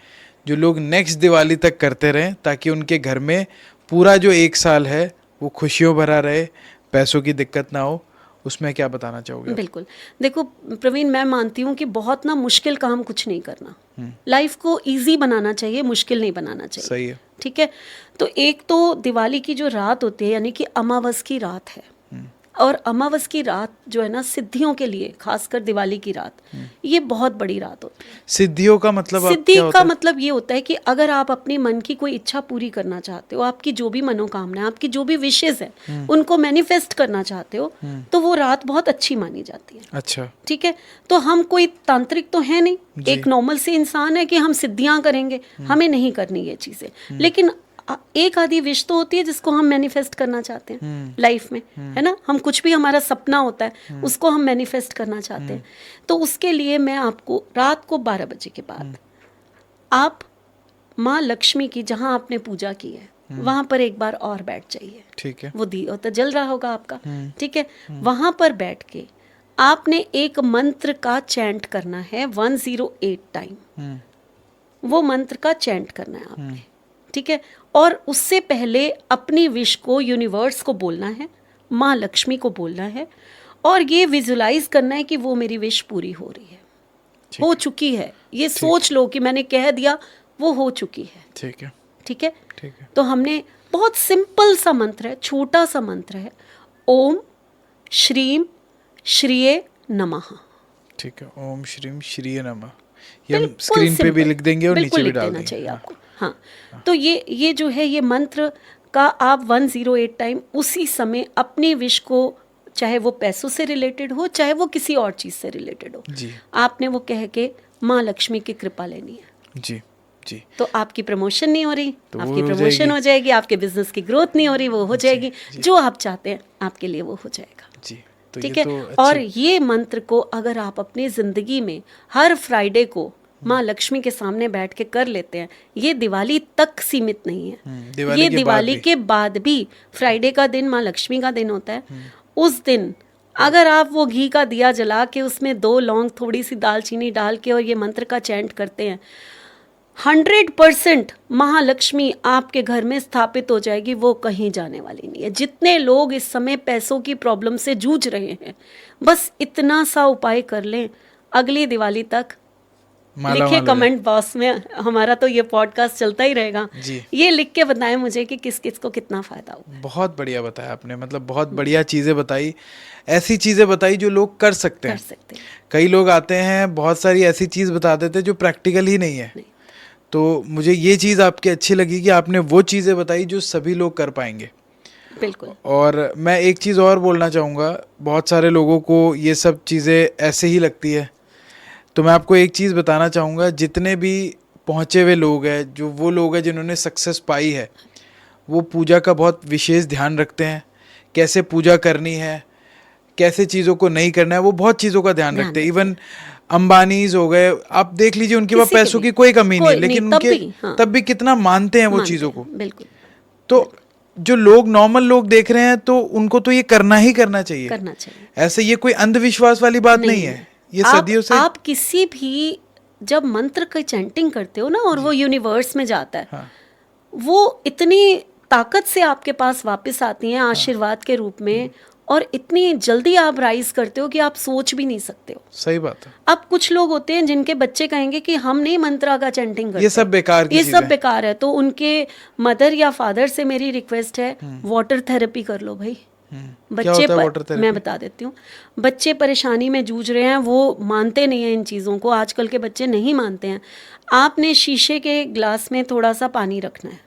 जो लोग नेक्स्ट दिवाली तक करते रहें, ताकि उनके घर में पूरा जो 1 साल है वो खुशियों भरा रहे, पैसों की दिक्कत ना हो। उसमें क्या बताना चाहोगे? बिल्कुल, देखो प्रवीण, मैं मानती हूँ कि बहुत ना मुश्किल काम कुछ नहीं करना, लाइफ को इजी बनाना चाहिए, मुश्किल नहीं बनाना चाहिए। सही है। ठीक है, तो एक तो दिवाली की जो रात होती है, यानी कि अमावस की रात है, और अमावस की रात जो है ना, सिद्धियों के लिए, खासकर दिवाली की रात, ये बहुत बड़ी रात होती है। सिद्धियों का मतलब सिद्धि का मतलब ये होता है कि अगर आप अपनी मन की कोई इच्छा पूरी करना चाहते हो, आपकी जो भी मनोकामना है, आपकी जो भी विशेष है, उनको मैनिफेस्ट करना चाहते हो, तो वो रात बहुत अच्छी मानी जाती है। अच्छा, ठीक है, तो हम कोई तांत्रिक तो है नहीं, एक नॉर्मल से इंसान है कि हम सिद्धियां करेंगे, हमें नहीं करनी ये चीजें। लेकिन एक आधी विश तो होती है जिसको हम मैनिफेस्ट करना चाहते हैं लाइफ में, है ना। हम कुछ भी, हमारा सपना होता है, उसको हम मैनिफेस्ट करना चाहते हैं। तो उसके लिए मैं आपको रात को 12 बजे के बाद आप माँ लक्ष्मी की, जहाँ आपने पूजा की है, वहां पर एक बार और बैठ जाइए। ठीक है, वो दिया तो जल रहा होगा आपका, ठीक है, वहां पर बैठ के आपने एक मंत्र का चैंट करना है 108 टाइम। वो मंत्र का चैंट करना है आपने, ठीक है। और उससे पहले अपनी विश को यूनिवर्स को बोलना है, माँ लक्ष्मी को बोलना है, और ये विजुलाइज करना है कि वो मेरी विश पूरी हो रही है, हो चुकी है। ये सोच लो कि मैंने कह दिया, वो हो चुकी है। ठीक है, ठीक है, ठीक है। तो हमने बहुत सिंपल सा मंत्र है, छोटा सा मंत्र है, ओम श्रीम श्रीये नमः। ठीक है, ओम श्रीम श्रीये नमः। ये हम स्क्रीन पे भी लिख देंगे और नीचे भी डाल देंगे। चाहिए आपको। हाँ, तो ये जो है, ये मंत्र का आप 108 टाइम उसी समय अपनी विश को, चाहे वो पैसों से रिलेटेड हो, चाहे वो किसी और चीज से रिलेटेड हो, जी, आपने वो कह के माँ लक्ष्मी की कृपा लेनी है। जी, जी। तो आपकी प्रमोशन नहीं हो रही, तो आपकी प्रमोशन हो जाएगी, आपके बिजनेस की ग्रोथ नहीं हो रही, वो हो जाएगी। जो आप चाहते हैं आपके लिए वो हो जाएगा। जी, तो ठीक है। और ये मंत्र को अगर आप अपनी जिंदगी में हर फ्राइडे को माँ लक्ष्मी के सामने बैठ के कर लेते हैं, ये दिवाली तक सीमित नहीं है, ये दिवाली के बाद भी, फ्राइडे का दिन माँ लक्ष्मी का दिन होता है, उस दिन अगर आप वो घी का दिया जला के उसमें 2 लौंग, थोड़ी सी दालचीनी डाल के और ये मंत्र का चैंट करते हैं, 100% महालक्ष्मी आपके घर में स्थापित हो जाएगी, वो कहीं जाने वाली नहीं है। जितने लोग इस समय पैसों की प्रॉब्लम से जूझ रहे हैं, बस इतना सा उपाय कर लें, अगली दिवाली तक लिखे कमेंट बॉक्स में, हमारा तो ये पॉडकास्ट चलता ही रहेगा, ये लिख के बताएं मुझे कि किस किस को कितना फायदा हुआ। बहुत बढ़िया बताया आपने, मतलब बहुत बढ़िया चीज़ें बताई, ऐसी चीज़ें बताई जो लोग कर सकते हैं। कई लोग आते हैं, बहुत सारी ऐसी चीज़ बता देते हैं जो प्रैक्टिकल ही नहीं है। तो मुझे ये चीज़ आपकी अच्छी लगी कि आपने वो चीज़ें बताई जो सभी लोग कर पाएंगे। बिल्कुल। और मैं एक चीज़ और बोलना चाहूँगा, बहुत सारे लोगों को ये सब चीज़ें ऐसे ही लगती है, तो मैं आपको एक चीज़ बताना चाहूँगा, जितने भी पहुँचे हुए लोग हैं, जो वो लोग हैं जिन्होंने सक्सेस पाई है, वो पूजा का बहुत विशेष ध्यान रखते हैं, कैसे पूजा करनी है, कैसे चीज़ों को नहीं करना है, वो बहुत चीज़ों का ध्यान रखते हैं। इवन अंबानीज हो गए, आप देख लीजिए, उनके पास पैसों की कोई कमी नहीं, लेकिन उनके तब भी कितना मानते हैं वो चीज़ों को। बिल्कुल। तो जो लोग, नॉर्मल लोग देख रहे हैं, तो उनको तो ये करना ही करना चाहिए। ऐसे ये कोई अंधविश्वास वाली बात नहीं है, ये सदियों से। आप किसी भी, जब मंत्र की चैंटिंग करते हो ना, और वो यूनिवर्स में जाता है, हाँ। वो इतनी ताकत से आपके पास वापस आती हैं आशीर्वाद के रूप में, और इतनी जल्दी आप राइज करते हो कि आप सोच भी नहीं सकते हो। सही बात है। अब कुछ लोग होते हैं जिनके बच्चे कहेंगे कि हम नहीं मंत्रा का चैंटिंग करते, ये सब बेकार की ये चीज़ सब है। बेकार है। तो उनके मदर या फादर से मेरी रिक्वेस्ट है, वाटर थेरेपी कर लो भाई। क्या होता है वाटर थेरेपी? मैं बता देती हूँ। बच्चे परेशानी में जूझ रहे हैं, वो मानते नहीं हैं इन चीज़ों को, आजकल के बच्चे नहीं मानते हैं। आपने शीशे के ग्लास में थोड़ा सा पानी रखना है,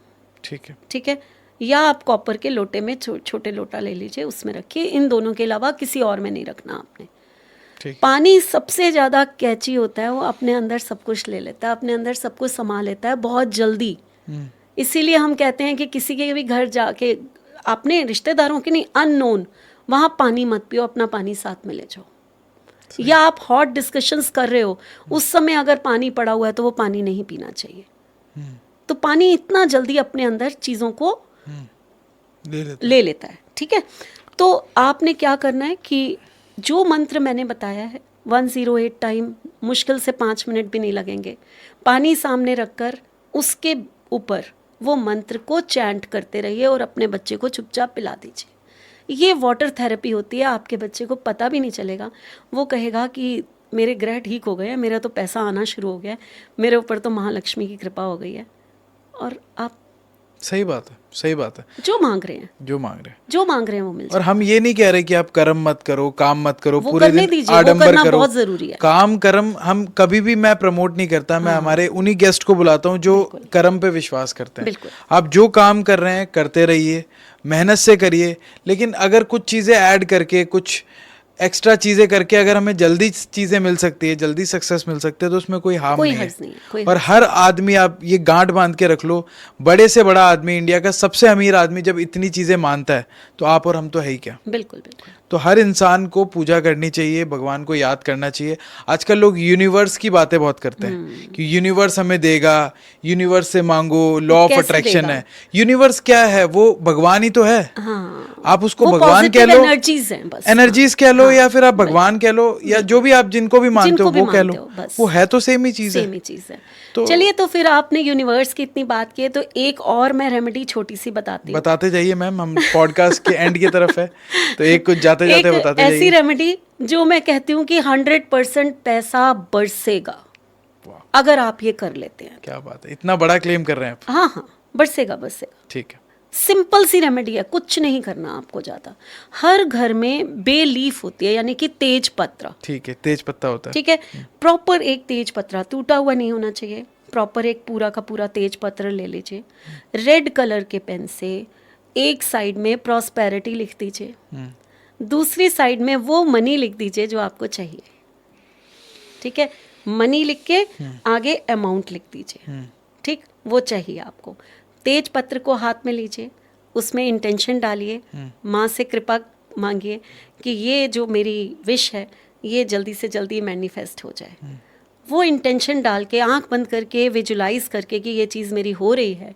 ठीक है, ठीक है, या आप कॉपर के लोटे में छोटे लोटा ले लीजिए, उसमें रखिए। इन दोनों के अलावा किसी और में नहीं रखना आपने। ठीक। पानी सबसे ज़्यादा कैची होता है, वो अपने अंदर सब कुछ ले लेता है, अपने अंदर सब कुछ समा लेता है बहुत जल्दी। इसीलिए हम कहते हैं कि किसी के भी घर जाके, अपने रिश्तेदारों के नहीं, अननोन, वहाँ पानी मत पियो, अपना पानी साथ में ले जाओ। या आप हॉट डिस्कशंस कर रहे हो, उस समय अगर पानी पड़ा हुआ है तो वो पानी नहीं पीना चाहिए। तो पानी इतना जल्दी अपने अंदर चीज़ों को ले लेता है, ठीक है। तो आपने क्या करना है कि जो मंत्र मैंने बताया है 108 टाइम, मुश्किल से 5 मिनट भी नहीं लगेंगे, पानी सामने रखकर उसके ऊपर वो मंत्र को चैंट करते रहिए और अपने बच्चे को चुपचाप पिला दीजिए। ये वाटर थेरेपी होती है। आपके बच्चे को पता भी नहीं चलेगा, वो कहेगा कि मेरे ग्रह ठीक हो गए हैं, मेरा तो पैसा आना शुरू हो गया है, मेरे ऊपर तो महालक्ष्मी की कृपा हो गई है। और आप सही बात है, सही बात है। जो मांग रहे हैं, जो मांग रहे हैं, जो मांग रहे हैं वो मिल जाए। और हम ये नहीं कह रहे कि आप कर्म मत करो, काम मत करो, वो पूरे करने दिन दीजिए, वो आडंबर करना करो। बहुत जरूरी है। काम कर्म हम कभी भी मैं प्रमोट नहीं करता। मैं हमारे उन्हीं गेस्ट को बुलाता हूँ जो कर्म पे विश्वास करते हैं। बिल्कुल। आप जो काम कर रहे हैं करते रहिए, मेहनत से करिए, लेकिन अगर कुछ चीज़ें ऐड करके, कुछ एक्स्ट्रा चीज़ें करके अगर हमें जल्दी चीज़ें मिल सकती है, जल्दी सक्सेस मिल सकते हैं, तो उसमें कोई हार्म नहीं हर्ज नहीं है। और हर आदमी, आप ये गांठ बांध के रख लो, बड़े से बड़ा आदमी, इंडिया का सबसे अमीर आदमी जब इतनी चीज़ें मानता है, तो आप और हम तो है ही क्या। बिल्कुल बिल्कुल। तो हर इंसान को पूजा करनी चाहिए, भगवान को याद करना चाहिए। आजकल लोग यूनिवर्स की बातें बहुत करते हैं कि यूनिवर्स हमें देगा, यूनिवर्स से मांगो, लॉ ऑफ अट्रैक्शन है। यूनिवर्स क्या है? वो भगवान ही तो है। हाँ, आप उसको भगवान कह लो, एनर्जीज हैं बस, एनर्जीज कह लो, या फिर आप भगवान कह लो, या जो भी आप जिनको भी मानते हो वो कह लो, वो है तो सेम ही चीज है। सेम ही चीज है। तो चलिए, तो फिर आपने यूनिवर्स की इतनी बात की है, तो एक और मैं रेमेडी छोटी सी बताती हूँ। बताते जाइए मैम, हम पॉडकास्ट के एंड की तरफ है, तो एक कुछ जाते जाते बताते जाइए। ऐसी रेमेडी जो मैं कहती हूँ कि 100% पैसा बरसेगा अगर आप ये कर लेते हैं। क्या बात है, इतना बड़ा क्लेम कर रहे हैं आप। हाँ हाँ, बरसेगा बरसेगा। ठीक है। सिंपल सी रेमेडी है, कुछ नहीं करना आपको ज्यादा। हर घर में बे लीफ होती है, यानी कि तेज पत्ता। ठीक है, तेज पत्ता होता है। ठीक है, प्रॉपर एक तेज पत्ता, टूटा हुआ नहीं होना चाहिए, प्रॉपर एक पूरा का पूरा तेज पत्र ले लीजिए। रेड कलर के पेन से एक साइड में प्रॉस्पेरिटी लिख दीजिए, दूसरी साइड में वो मनी लिख दीजिए जो आपको चाहिए। ठीक है, मनी लिख के आगे अमाउंट लिख दीजिए। ठीक, वो चाहिए आपको। तेज पत्र को हाथ में लीजिए, उसमें इंटेंशन डालिए, माँ से कृपा मांगिए कि ये जो मेरी विश है ये जल्दी से जल्दी मैनिफेस्ट हो जाए। वो इंटेंशन डाल के, आंख बंद करके, विजुलाइज करके कि ये चीज़ मेरी हो रही है,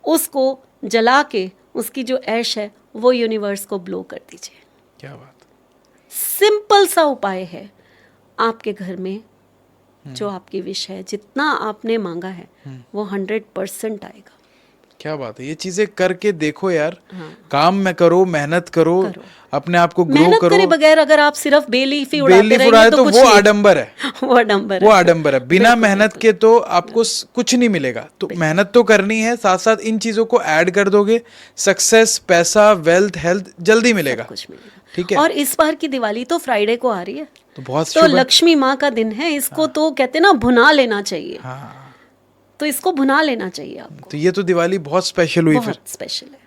उसको जला के उसकी जो ऐश है वो यूनिवर्स को ब्लो कर दीजिए। क्या बात। सिंपल सा उपाय है। आपके घर में जो आपकी विश है, जितना आपने मांगा है, वो 100% आएगा। क्या बात है, ये चीजें करके देखो यार। काम में करो, मेहनत करो, अपने आप को ग्रो करो। करे बगैर अगर आप सिर्फ बेलीफ ही उड़ाते रहेंगे तो वो आडंबर है। वो आडंबर वो आडंबर है। बिना मेहनत के तो आपको कुछ नहीं मिलेगा। तो मेहनत तो करनी है, साथ साथ इन चीजों को ऐड कर दोगे, सक्सेस, पैसा, वेल्थ, हेल्थ जल्दी मिलेगा। कुछ मिलेगा। ठीक है। और इस बार की दिवाली तो फ्राइडे को आ रही है, तो बहुत तो लक्ष्मी माँ का दिन है। इसको तो कहते हैं ना, भुना लेना चाहिए। हाँ, तो इसको भुना लेना चाहिए आपको। तो ये तो दिवाली बहुत स्पेशल हुई, फिर स्पेशल है,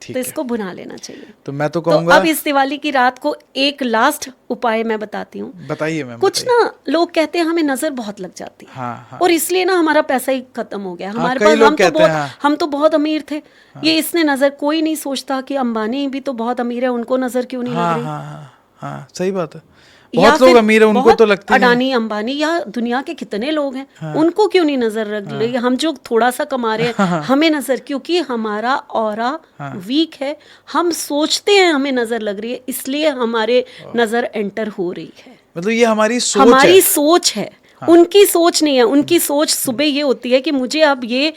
ठीक तो है। इसको भुना लेना चाहिए। तो मैं तो कहूँगा, अब इस दिवाली की रात को एक लास्ट उपाय मैं बताती हूँ। बताइए मैम। कुछ ना लोग कहते हैं हमें नजर बहुत लग जाती है, हाँ। और इसलिए ना हमारा पैसा ही खत्म हो गया। हमारे कई पास लोग कहते हैं, हम तो बहुत अमीर थे, ये इसने नजर, कोई नहीं सोचता कि अंबानी भी तो बहुत अमीर है, उनको नजर क्यों नहीं लग रही। हाँ, सही बात है। बहुत लोग अमीर है, उनको तो लगती है। अडानी, अंबानी या दुनिया के कितने लोग हैं, उनको क्यों नहीं नजर लग रही। हम जो थोड़ा सा कमा रहे हैं हमें नजर, क्योंकि हमारा ऑरा वीक है। हम सोचते हैं हमें नजर लग रही है, इसलिए हमारे नजर एंटर हो रही है। मतलब ये हमारी सोच है। उनकी सोच नहीं है। उनकी सोच सुबह ये होती है कि मुझे अब ये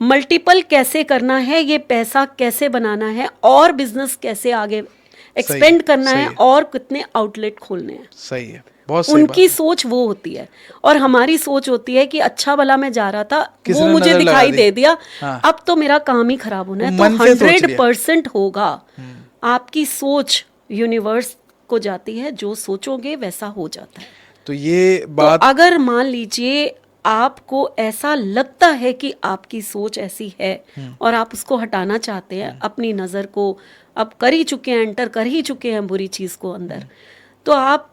मल्टीपल कैसे करना है, ये पैसा कैसे बनाना है, और बिजनेस कैसे आगे एक्सपेंड करना है और कितने आउटलेट खोलने हैं। सही है, बहुत सही उनकी सोच वो होती है और हमारी सोच होती है कि अच्छा भला मैं जा रहा था, वो मुझे दिखाई दे दिया, अब तो मेरा काम ही खराब होना है। तो 100% होगा। आपकी सोच यूनिवर्स को जाती है, जो सोचोगे वैसा हो जाता है। तो ये बात, तो अगर मान लीजिए आपको ऐसा लगता है कि आपकी सोच ऐसी है और आप उसको हटाना चाहते हैं, अपनी नज़र को अब कर ही चुके हैं, एंटर कर ही चुके हैं बुरी चीज़ को अंदर, तो आप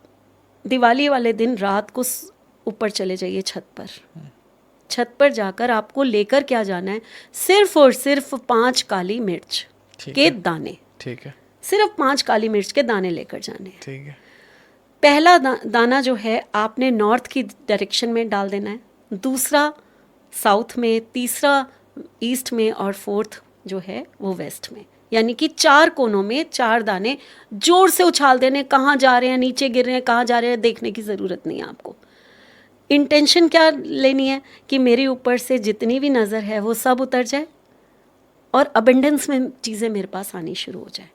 दिवाली वाले दिन रात को ऊपर चले जाइए छत पर। छत पर जाकर आपको लेकर क्या जाना है, सिर्फ और सिर्फ 5 काली मिर्च के दाने। ठीक है, सिर्फ 5 काली मिर्च के दाने लेकर जाने हैं। ठीक है। पहला दाना जो है आपने नॉर्थ की डायरेक्शन में डाल देना है, दूसरा साउथ में, तीसरा ईस्ट में और फोर्थ जो है वो वेस्ट में। यानी कि 4 कोनों में 4 दाने जोर से उछाल देने। कहाँ जा रहे हैं, नीचे गिर रहे हैं, कहाँ जा रहे हैं, देखने की ज़रूरत नहीं है आपको। इंटेंशन क्या लेनी है कि मेरे ऊपर से जितनी भी नज़र है वो सब उतर जाए और अबेंडेंस में चीज़ें मेरे पास आनी शुरू हो जाए।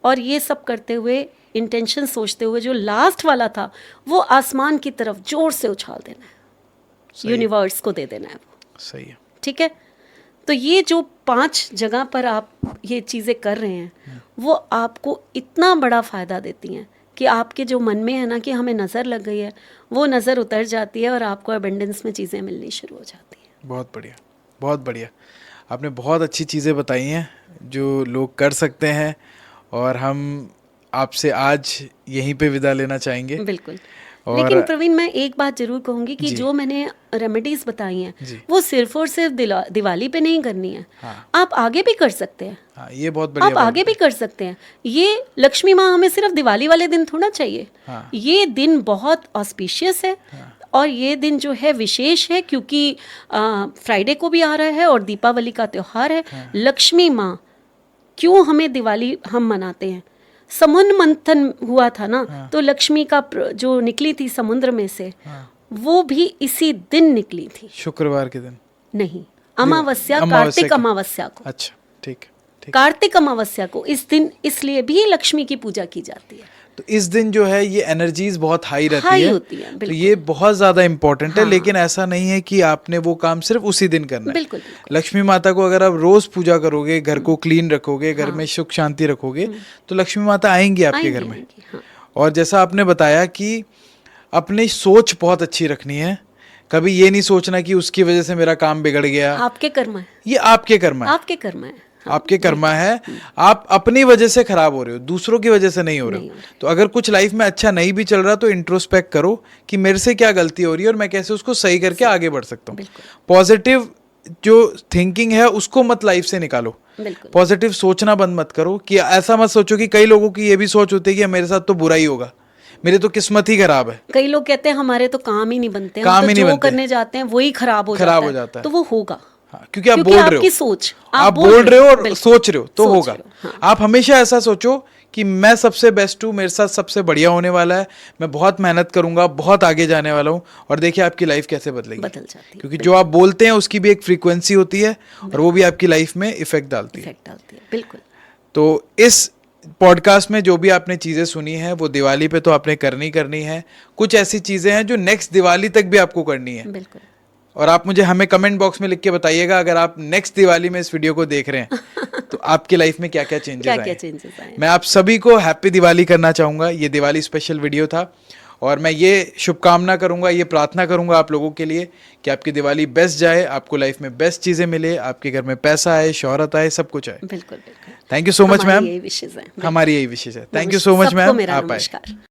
और ये सब करते हुए, इंटेंशन सोचते हुए, जो लास्ट वाला था वो आसमान की तरफ जोर से उछाल देना है, यूनिवर्स को दे देना है वो। सही है, ठीक है। तो ये जो 5 जगह पर आप ये चीज़ें कर रहे हैं वो आपको इतना बड़ा फ़ायदा देती हैं कि आपके जो मन में है ना कि हमें नज़र लग गई है, वो नज़र उतर जाती है और आपको अबेंडेंस में चीज़ें मिलनी शुरू हो जाती हैं। बहुत बढ़िया, बहुत बढ़िया। आपने बहुत अच्छी चीज़ें बताई हैं जो लोग कर सकते हैं, और हम आपसे आज यहीं पे विदा लेना चाहेंगे। बिल्कुल। लेकिन प्रवीण, मैं एक बात जरूर कहूंगी कि जो मैंने रेमेडीज बताई हैं वो सिर्फ और सिर्फ दिवाली पे नहीं करनी है। आप आगे भी कर सकते हैं। ये बहुत बढ़िया, आप आगे भी कर सकते हैं। ये लक्ष्मी माँ हमें सिर्फ दिवाली वाले दिन थोड़ा चाहिए। ये दिन बहुत ऑस्पिशियस है और ये दिन जो है विशेष है क्योंकि फ्राइडे को भी आ रहा है और दीपावली का त्योहार है। लक्ष्मी माँ क्यों हमें दिवाली हम मनाते हैं, समुद्र मंथन हुआ था ना, तो लक्ष्मी का जो निकली थी समुद्र में से, वो भी इसी दिन निकली थी। शुक्रवार के दिन नहीं, अमावस्या, कार्तिक अमावस्या को। अच्छा, ठीक है। कार्तिक अमावस्या को इस दिन इसलिए भी लक्ष्मी की पूजा की जाती है। तो इस दिन जो है ये एनर्जीज बहुत हाई रहती है, होती है। तो ये बहुत ज़्यादा इम्पोर्टेंट है। लेकिन ऐसा नहीं है कि आपने वो काम सिर्फ उसी दिन करना है। बिल्कुल। लक्ष्मी माता को अगर आप रोज पूजा करोगे, घर को क्लीन रखोगे, घर में सुख शांति रखोगे, तो लक्ष्मी माता आएंगी आपके घर में। और जैसा आपने बताया कि अपनी सोच बहुत अच्छी रखनी है, कभी ये नहीं सोचना कि उसकी वजह से मेरा काम बिगड़ गया। आपके कर्म है, ये आपके कर्म है, आपके कर्म है, आपके कर्मा है। आप अपनी वजह से खराब हो रहे हो, दूसरों की वजह से नहीं हो रहे हो। तो अगर कुछ लाइफ में अच्छा नहीं भी चल रहा तो इंट्रोस्पेक्ट करो कि मेरे से क्या गलती हो रही है और मैं कैसे उसको सही करके आगे बढ़ सकता हूँ। पॉजिटिव जो थिंकिंग है उसको मत लाइफ से निकालो। पॉजिटिव सोचना बंद मत करो कि ऐसा मत सोचो कि कई लोगों की ये भी सोच होती है कि मेरे साथ तो बुरा ही होगा, मेरी तो किस्मत ही खराब है। कई लोग कहते हैं हमारे तो काम ही नहीं बनते, हम तो जो करने जाते हैं वही खराब हो जाता है। तो वो होगा क्योंकि आप बोल रहे हो, सोच आप बोल रहे हो और सोच रहे हो तो होगा। आप हमेशा ऐसा सोचो कि मैं सबसे बेस्ट हूँ, मेरे साथ सबसे बढ़िया होने वाला है, मैं बहुत मेहनत करूंगा, बहुत आगे जाने वाला हूँ, और देखिए आपकी लाइफ कैसे बदल जाती है। क्योंकि जो आप बोलते हैं उसकी भी एक फ्रीक्वेंसी होती है और वो भी आपकी लाइफ में इफेक्ट डालती है। बिल्कुल। तो इस पॉडकास्ट में जो भी आपने चीज़ें सुनी है वो दिवाली पे तो आपने करनी है। कुछ ऐसी चीज़ें हैं जो नेक्स्ट दिवाली तक भी आपको करनी है। बिल्कुल। और आप मुझे हमें कमेंट बॉक्स में लिख के बताइएगा अगर आप नेक्स्ट दिवाली में इस वीडियो को देख रहे हैं तो आपकी लाइफ में क्या क्या चेंजेस आए। मैं आप सभी को हैप्पी दिवाली करना चाहूँगा। ये दिवाली स्पेशल वीडियो था और मैं ये शुभकामना करूँगा, ये प्रार्थना करूँगा आप लोगों के लिए कि आपकी दिवाली बेस्ट जाए, आपको लाइफ में बेस्ट चीज़ें मिले, आपके घर में पैसा आए, शोहरत आए, सब कुछ आए। बिल्कुल। Thank you so much ma'am. हमारी यही विशेष है। Thank you so much ma'am, आप आए।